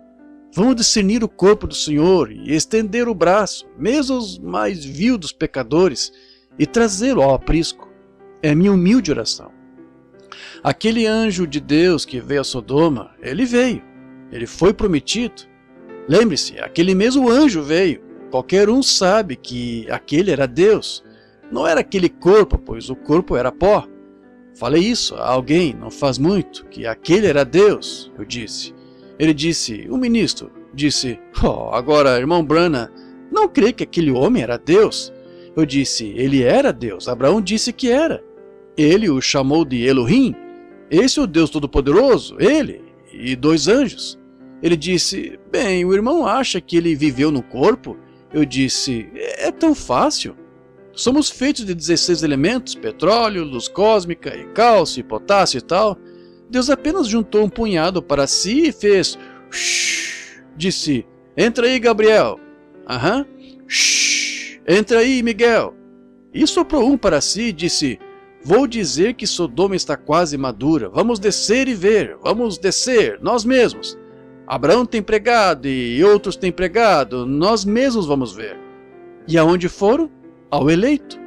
Vamos discernir o corpo do Senhor e estender o braço, mesmo aos mais vil dos pecadores, e trazê-lo ao aprisco. É minha humilde oração. Aquele anjo de Deus que veio a Sodoma, ele veio. Ele foi prometido. Lembre-se, aquele mesmo anjo veio. Qualquer um sabe que aquele era Deus. Não era aquele corpo, pois o corpo era pó. Falei isso a alguém, não faz muito, que aquele era Deus, eu disse. Ele disse, o ministro, disse, agora, irmão Branham, não crê que aquele homem era Deus? Eu disse, ele era Deus. Abraão disse que era. Ele o chamou de Elohim. Esse é o Deus Todo-Poderoso, ele e 2 anjos. Ele disse, bem, o irmão acha que ele viveu no corpo? Eu disse, é tão fácil. Somos feitos de 16 elementos, petróleo, luz cósmica, e cálcio, e potássio e tal. Deus apenas juntou um punhado para si e fez... Shhh, disse, entra aí, Gabriel. Aham. Shhh, entra aí, Miguel. E soprou um para si e disse, vou dizer que Sodoma está quase madura. Vamos descer e ver. Vamos descer, nós mesmos. Abraão tem pregado e outros têm pregado. Nós mesmos vamos ver. E aonde foram? Ao eleito.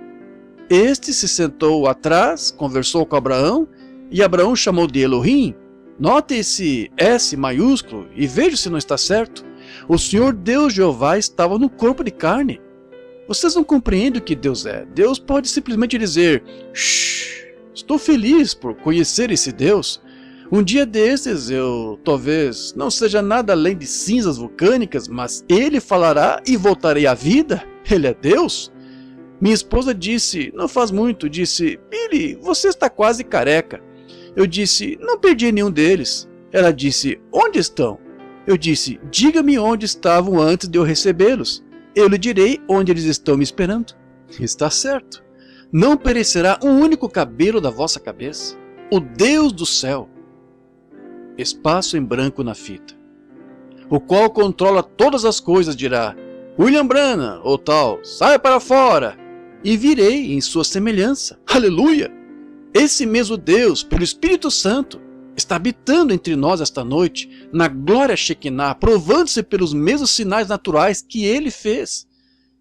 Este se sentou atrás, conversou com Abraão, e Abraão chamou de Elohim. Note esse S maiúsculo e veja se não está certo. O Senhor Deus Jeová estava no corpo de carne. Vocês não compreendem o que Deus é. Deus pode simplesmente dizer: shh, estou feliz por conhecer esse Deus. Um dia desses eu talvez não seja nada além de cinzas vulcânicas, mas Ele falará e voltarei à vida. Ele é Deus. Minha esposa disse, não faz muito, disse: Billy, você está quase careca. Eu disse: não perdi nenhum deles. Ela disse: onde estão? Eu disse: diga-me onde estavam antes de eu recebê-los. Eu lhe direi onde eles estão me esperando. Está certo. Não perecerá um único cabelo da vossa cabeça. O Deus do céu, espaço em branco na fita, o qual controla todas as coisas, dirá: William Branham, ou tal, saia para fora, e virei em sua semelhança. Aleluia! Esse mesmo Deus, pelo Espírito Santo, está habitando entre nós esta noite, na glória Shekinah, provando-se pelos mesmos sinais naturais que Ele fez.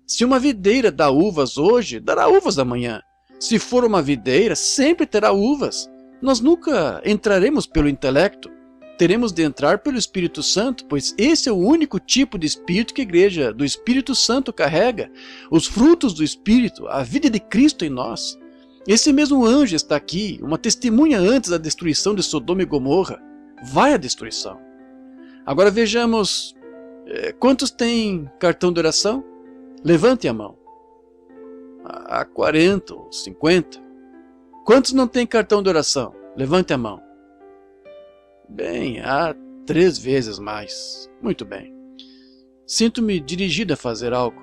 Se uma videira dá uvas hoje, dará uvas amanhã. Se for uma videira, sempre terá uvas. Nós nunca entraremos pelo intelecto. Teremos de entrar pelo Espírito Santo, pois esse é o único tipo de Espírito que a Igreja do Espírito Santo carrega. Os frutos do Espírito, a vida de Cristo em nós. Esse mesmo anjo está aqui, uma testemunha antes da destruição de Sodoma e Gomorra. Vai à destruição. Agora vejamos, quantos têm cartão de oração? Levante a mão. Há 40 ou 50. Quantos não têm cartão de oração? Levante a mão. Bem, há 3 vezes mais. Muito bem. Sinto-me dirigido a fazer algo.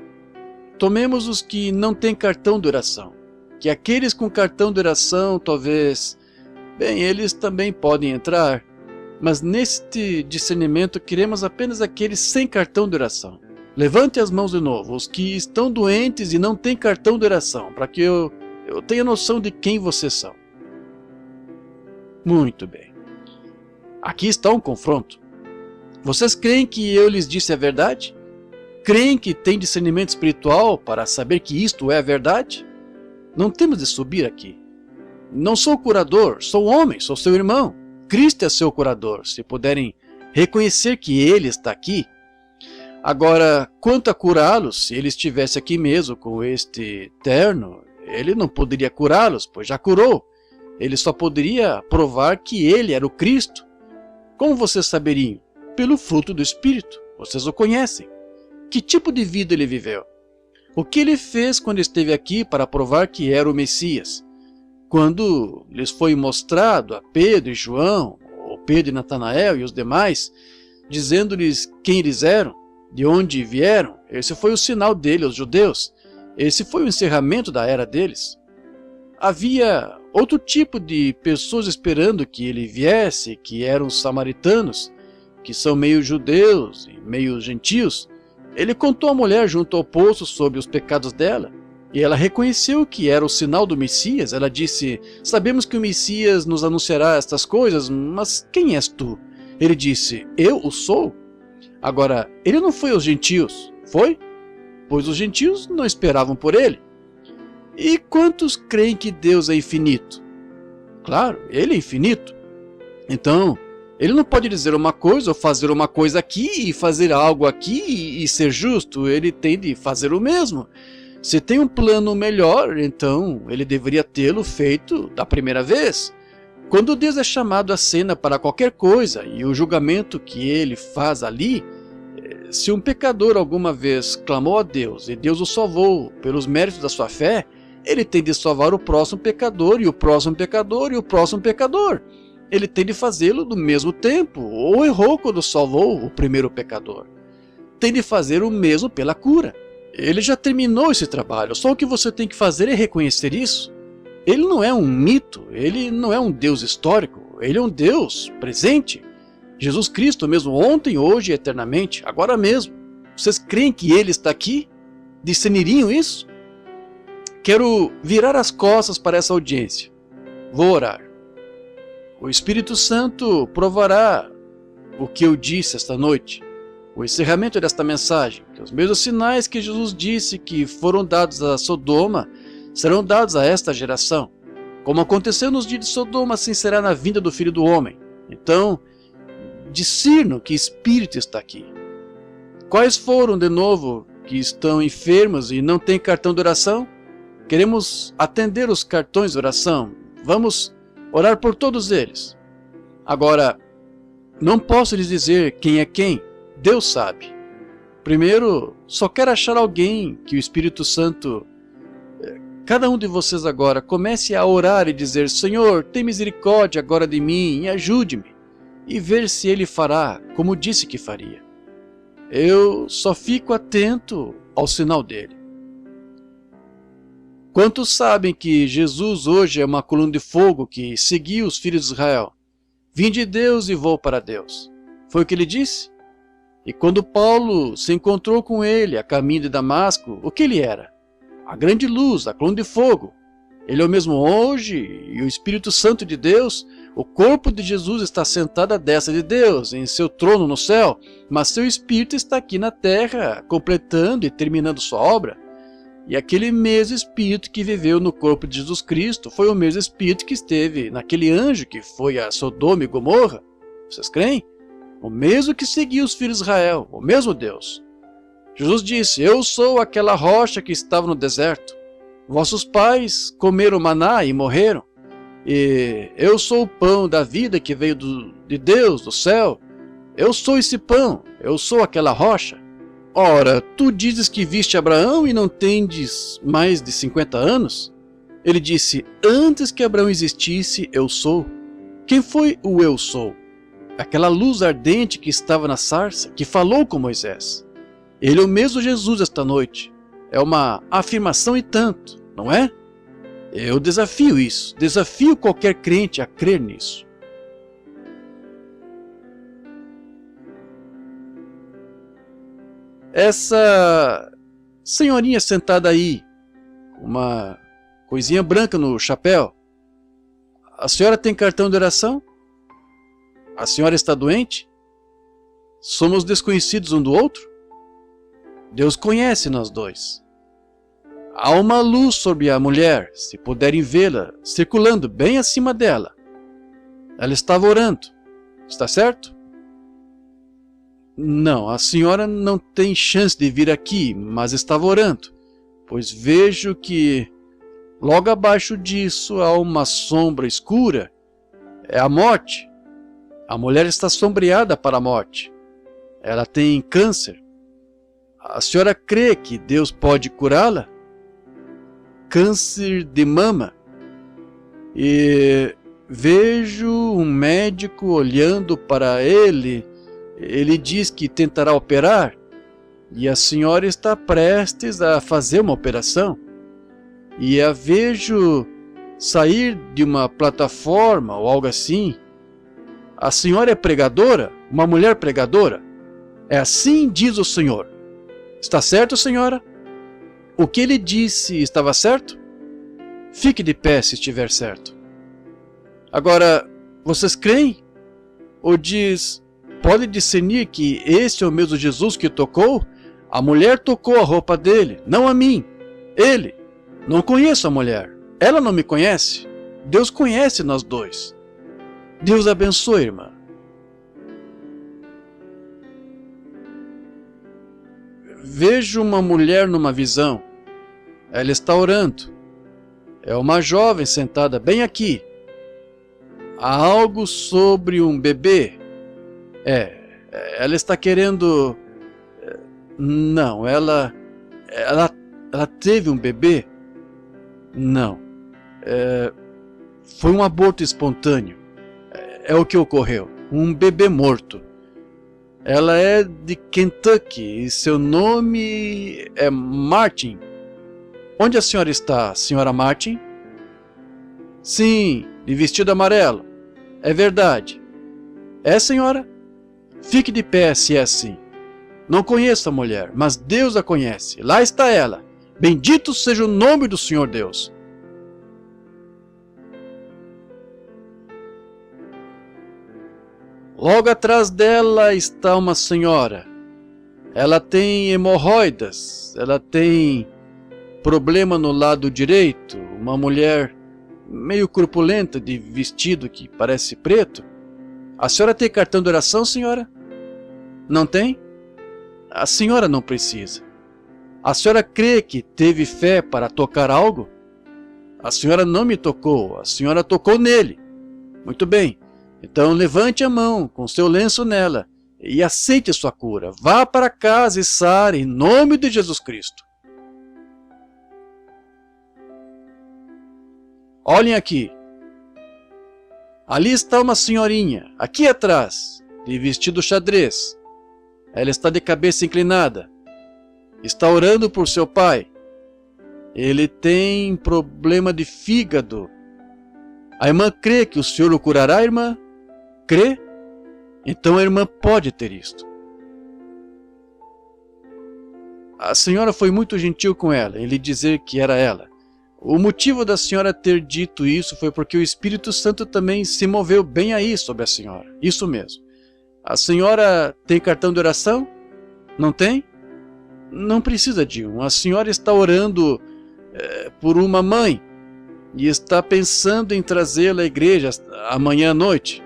Tomemos os que não têm cartão de oração. Que aqueles com cartão de oração, talvez, bem, eles também podem entrar, mas neste discernimento queremos apenas aqueles sem cartão de oração. Levante as mãos de novo, os que estão doentes e não têm cartão de oração, para que eu tenha noção de quem vocês são. Muito bem. Aqui está um confronto. Vocês creem que eu lhes disse a verdade? Creem que têm discernimento espiritual para saber que isto é a verdade? Não temos de subir aqui. Não sou curador, sou homem, sou seu irmão. Cristo é seu curador, se puderem reconhecer que Ele está aqui. Agora, quanto a curá-los, se Ele estivesse aqui mesmo com este terno, Ele não poderia curá-los, pois já curou. Ele só poderia provar que Ele era o Cristo. Como vocês saberiam? Pelo fruto do Espírito. Vocês o conhecem. Que tipo de vida Ele viveu? O que Ele fez quando esteve aqui para provar que era o Messias? Quando lhes foi mostrado a Pedro e João, ou Pedro e Natanael e os demais, dizendo-lhes quem eles eram, de onde vieram, esse foi o sinal dele aos judeus. Esse foi o encerramento da era deles. Havia outro tipo de pessoas esperando que ele viesse, que eram os samaritanos, que são meio judeus e meio gentios. Ele contou à mulher junto ao poço sobre os pecados dela, e ela reconheceu que era o sinal do Messias. Ela disse: sabemos que o Messias nos anunciará estas coisas, mas quem és tu? Ele disse: eu o sou. Agora, ele não foi aos gentios, foi? Pois os gentios não esperavam por ele. E quantos creem que Deus é infinito? Claro, ele é infinito. Então, ele não pode dizer uma coisa ou fazer uma coisa aqui e fazer algo aqui e ser justo. Ele tem de fazer o mesmo. Se tem um plano melhor, então ele deveria tê-lo feito da primeira vez. Quando Deus é chamado à cena para qualquer coisa e o julgamento que ele faz ali, se um pecador alguma vez clamou a Deus e Deus o salvou pelos méritos da sua fé, ele tem de salvar o próximo pecador e o próximo pecador e o próximo pecador. Ele tem de fazê-lo no mesmo tempo, ou errou quando salvou o primeiro pecador. Tem de fazer o mesmo pela cura. Ele já terminou esse trabalho, só o que você tem que fazer é reconhecer isso. Ele não é um mito, ele não é um Deus histórico, ele é um Deus presente. Jesus Cristo mesmo, ontem, hoje e eternamente, agora mesmo. Vocês creem que Ele está aqui? Discerniriam isso? Quero virar as costas para essa audiência. Vou orar. O Espírito Santo provará o que eu disse esta noite. O encerramento desta mensagem, que os mesmos sinais que Jesus disse que foram dados a Sodoma, serão dados a esta geração. Como aconteceu nos dias de Sodoma, assim será na vinda do Filho do Homem. Então, discernam que espírito está aqui. Quais foram, de novo, que estão enfermos e não têm cartão de oração? Queremos atender os cartões de oração. Vamos orar por todos eles. Agora, não posso lhes dizer quem é quem. Deus sabe. Primeiro, só quero achar alguém que o Espírito Santo... Cada um de vocês agora comece a orar e dizer: Senhor, tem misericórdia agora de mim e ajude-me. E ver se Ele fará como disse que faria. Eu só fico atento ao sinal dele. Quantos sabem que Jesus hoje é uma coluna de fogo que seguiu os filhos de Israel? Vim de Deus e vou para Deus. Foi o que ele disse? E quando Paulo se encontrou com ele a caminho de Damasco, o que ele era? A grande luz, a coluna de fogo. Ele é o mesmo hoje, e o Espírito Santo de Deus, o corpo de Jesus está sentado à destra de Deus, em seu trono no céu, mas seu Espírito está aqui na terra, completando e terminando sua obra. E aquele mesmo Espírito que viveu no corpo de Jesus Cristo foi o mesmo Espírito que esteve naquele anjo que foi a Sodoma e Gomorra. Vocês creem? O mesmo que seguiu os filhos de Israel, o mesmo Deus. Jesus disse: eu sou aquela rocha que estava no deserto. Vossos pais comeram maná e morreram. E eu sou o pão da vida que veio de Deus, do céu. Eu sou esse pão, eu sou aquela rocha. Ora, tu dizes que viste Abraão e não tendes mais de 50 anos? Ele disse: antes que Abraão existisse, eu sou. Quem foi o eu sou? Aquela luz ardente que estava na sarça, que falou com Moisés. Ele é o mesmo Jesus esta noite. É uma afirmação e tanto, não é? Eu desafio isso, desafio qualquer crente a crer nisso. Essa senhorinha sentada aí, uma coisinha branca no chapéu, a senhora tem cartão de oração? A senhora está doente? Somos desconhecidos um do outro? Deus conhece nós dois. Há uma luz sobre a mulher, se puderem vê-la, circulando bem acima dela. Ela estava orando, está certo? Não, a senhora não tem chance de vir aqui, mas estava orando, pois vejo que logo abaixo disso há uma sombra escura. É a morte. A mulher está sombreada para a morte. Ela tem câncer. A senhora crê que Deus pode curá-la? Câncer de mama. E vejo um médico olhando para ele. Ele diz que tentará operar. E a senhora está prestes a fazer uma operação. E a vejo sair de uma plataforma ou algo assim. A senhora é pregadora? Uma mulher pregadora? É assim diz o Senhor. Está certo, senhora? O que ele disse estava certo? Fique de pé se estiver certo. Agora, vocês creem? Ou diz, pode discernir que esse é o mesmo Jesus que tocou? A mulher tocou a roupa dele, não a mim. Ele. Não conheço a mulher. Ela não me conhece. Deus conhece nós dois. Deus abençoe, irmã. Vejo uma mulher numa visão. Ela está orando. É uma jovem sentada bem aqui. Há algo sobre um bebê. Ela está querendo... Não, ela teve um bebê? Não. Foi um aborto espontâneo. É o que ocorreu. Um bebê morto. Ela é de Kentucky e seu nome é Martin. Onde a senhora está, senhora Martin? Sim, de vestido amarelo. É verdade. É, senhora? Fique de pé se é assim. Não conheço a mulher, mas Deus a conhece. Lá está ela. Bendito seja o nome do Senhor Deus. Logo atrás dela está uma senhora. Ela tem hemorroidas, ela tem problema no lado direito, uma mulher meio corpulenta de vestido que parece preto. A senhora tem cartão de oração, senhora? Não tem? A senhora não precisa. A senhora crê que teve fé para tocar algo? A senhora não me tocou, a senhora tocou nele. Muito bem, então levante a mão com seu lenço nela e aceite sua cura. Vá para casa e sare em nome de Jesus Cristo. Olhem aqui. Ali está uma senhorinha, aqui atrás, de vestido xadrez. Ela está de cabeça inclinada. Está orando por seu pai. Ele tem problema de fígado. A irmã crê que o Senhor o curará, irmã? Crê? Então a irmã pode ter isto. A senhora foi muito gentil com ela em lhe dizer que era ela. O motivo da senhora ter dito isso foi porque o Espírito Santo também se moveu bem aí sobre a senhora. Isso mesmo. A senhora tem cartão de oração? Não tem? Não precisa de um. A senhora está orando por uma mãe e está pensando em trazê-la à igreja amanhã à noite.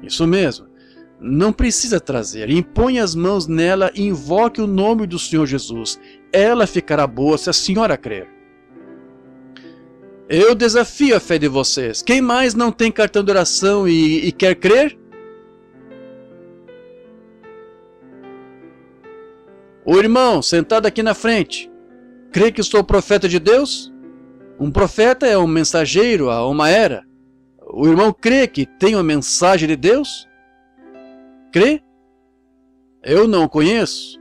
Isso mesmo. Não precisa trazer. Impõe as mãos nela e invoque o nome do Senhor Jesus. Ela ficará boa se a senhora crer. Eu desafio a fé de vocês. Quem mais não tem cartão de oração e quer crer? O irmão sentado aqui na frente, crê que sou profeta de Deus? Um profeta é um mensageiro a uma era. O irmão crê que tem uma mensagem de Deus? Crê? Eu não o conheço,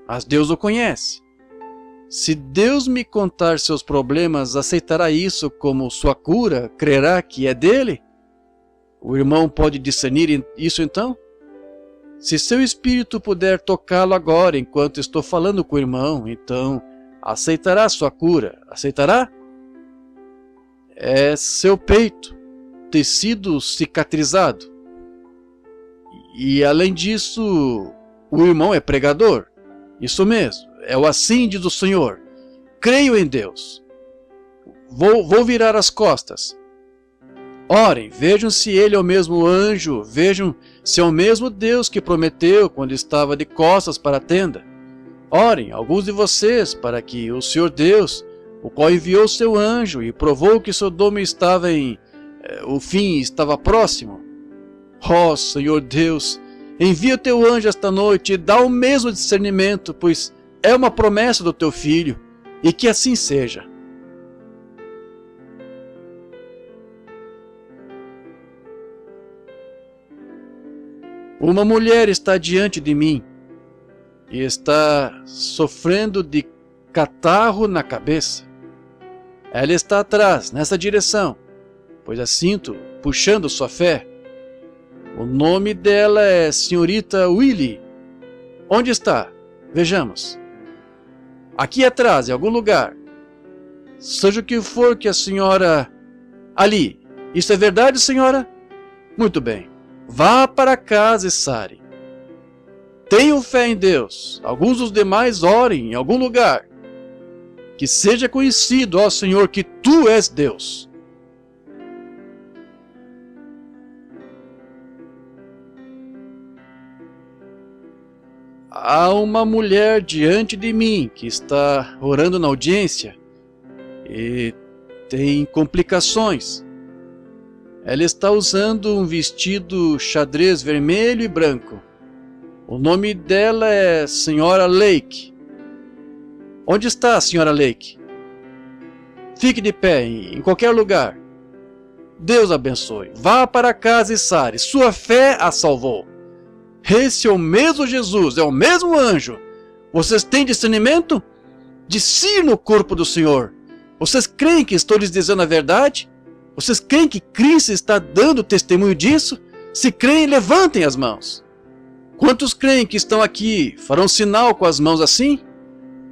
mas Deus o conhece. Se Deus me contar seus problemas, aceitará isso como sua cura? Crerá que é dele? O irmão pode discernir isso então? Se seu espírito puder tocá-lo agora enquanto estou falando com o irmão, então aceitará sua cura. Aceitará? É seu peito, tecido cicatrizado. E além disso, o irmão é pregador. Isso mesmo, é o assim diz o Senhor. Creio em Deus. Vou virar as costas. Orem, vejam se ele é o mesmo anjo, vejam se é o mesmo Deus que prometeu quando estava de costas para a tenda. Orem, alguns de vocês, para que o Senhor Deus, o qual enviou seu anjo e provou que Sodoma estava o fim estava próximo. Ó Senhor Deus, envia o teu anjo esta noite e dá o mesmo discernimento, pois é uma promessa do teu filho, e que assim seja. Uma mulher está diante de mim e está sofrendo de catarro na cabeça. Ela está atrás, nessa direção, pois a sinto puxando sua fé. O nome dela é Senhorita Willie. Onde está? Vejamos. Aqui atrás, em algum lugar. Seja o que for que a senhora... Ali. Isso é verdade, senhora? Muito bem. Vá para casa e sare. Tenham fé em Deus. Alguns dos demais orem em algum lugar. Que seja conhecido, ó Senhor, que Tu és Deus. Há uma mulher diante de mim que está orando na audiência e tem complicações. Ela está usando um vestido xadrez vermelho e branco. O nome dela é Senhora Lake. Onde está a Senhora Lake? Fique de pé em qualquer lugar. Deus abençoe. Vá para casa e sare. Sua fé a salvou. Esse é o mesmo Jesus, é o mesmo anjo. Vocês têm discernimento? Discirna o corpo do Senhor. Vocês creem que estou lhes dizendo a verdade? Vocês creem que Cristo está dando testemunho disso? Se creem, levantem as mãos. Quantos creem que estão aqui farão sinal com as mãos assim?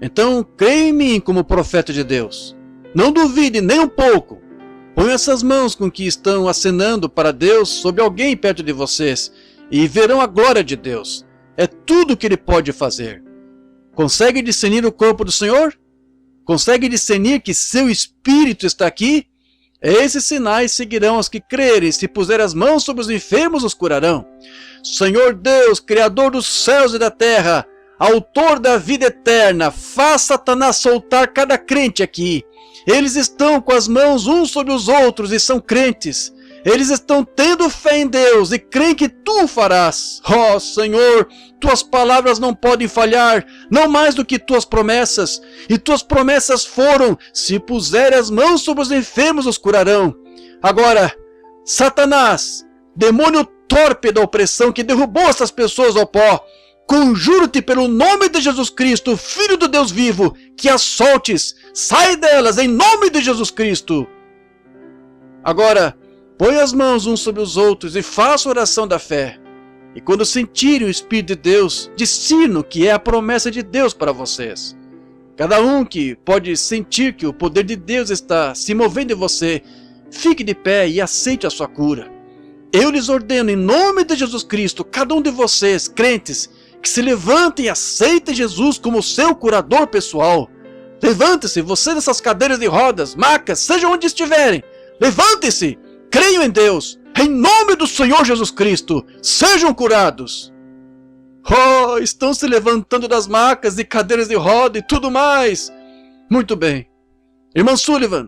Então, creem em mim como profeta de Deus. Não duvide nem um pouco. Ponham essas mãos com que estão acenando para Deus sobre alguém perto de vocês e verão a glória de Deus. É tudo o que Ele pode fazer. Consegue discernir o corpo do Senhor? Consegue discernir que seu Espírito está aqui? Esses sinais seguirão os que crerem, se puser as mãos sobre os enfermos os curarão. Senhor Deus, Criador dos céus e da terra, Autor da vida eterna, faz Satanás soltar cada crente aqui. Eles estão com as mãos uns sobre os outros e são crentes. Eles estão tendo fé em Deus e creem que Tu farás. Ó Senhor, Tuas palavras não podem falhar, não mais do que Tuas promessas. E Tuas promessas foram, se puser as mãos sobre os enfermos os curarão. Agora, Satanás, demônio torpe da opressão que derrubou essas pessoas ao pó, conjuro-te pelo nome de Jesus Cristo, Filho do Deus vivo, que as soltes, sai delas em nome de Jesus Cristo. Agora, põe as mãos uns sobre os outros e faça a oração da fé. E quando sentirem o Espírito de Deus, discernam que é a promessa de Deus para vocês. Cada um que pode sentir que o poder de Deus está se movendo em você, fique de pé e aceite a sua cura. Eu lhes ordeno em nome de Jesus Cristo, cada um de vocês, crentes, que se levantem e aceitem Jesus como seu curador pessoal. Levante-se, você dessas cadeiras de rodas, macas, seja onde estiverem. Levante-se, creiam em Deus. Em nome do Senhor Jesus Cristo, sejam curados. Oh, estão se levantando das macas e cadeiras de roda e tudo mais. Muito bem. Irmã Sullivan,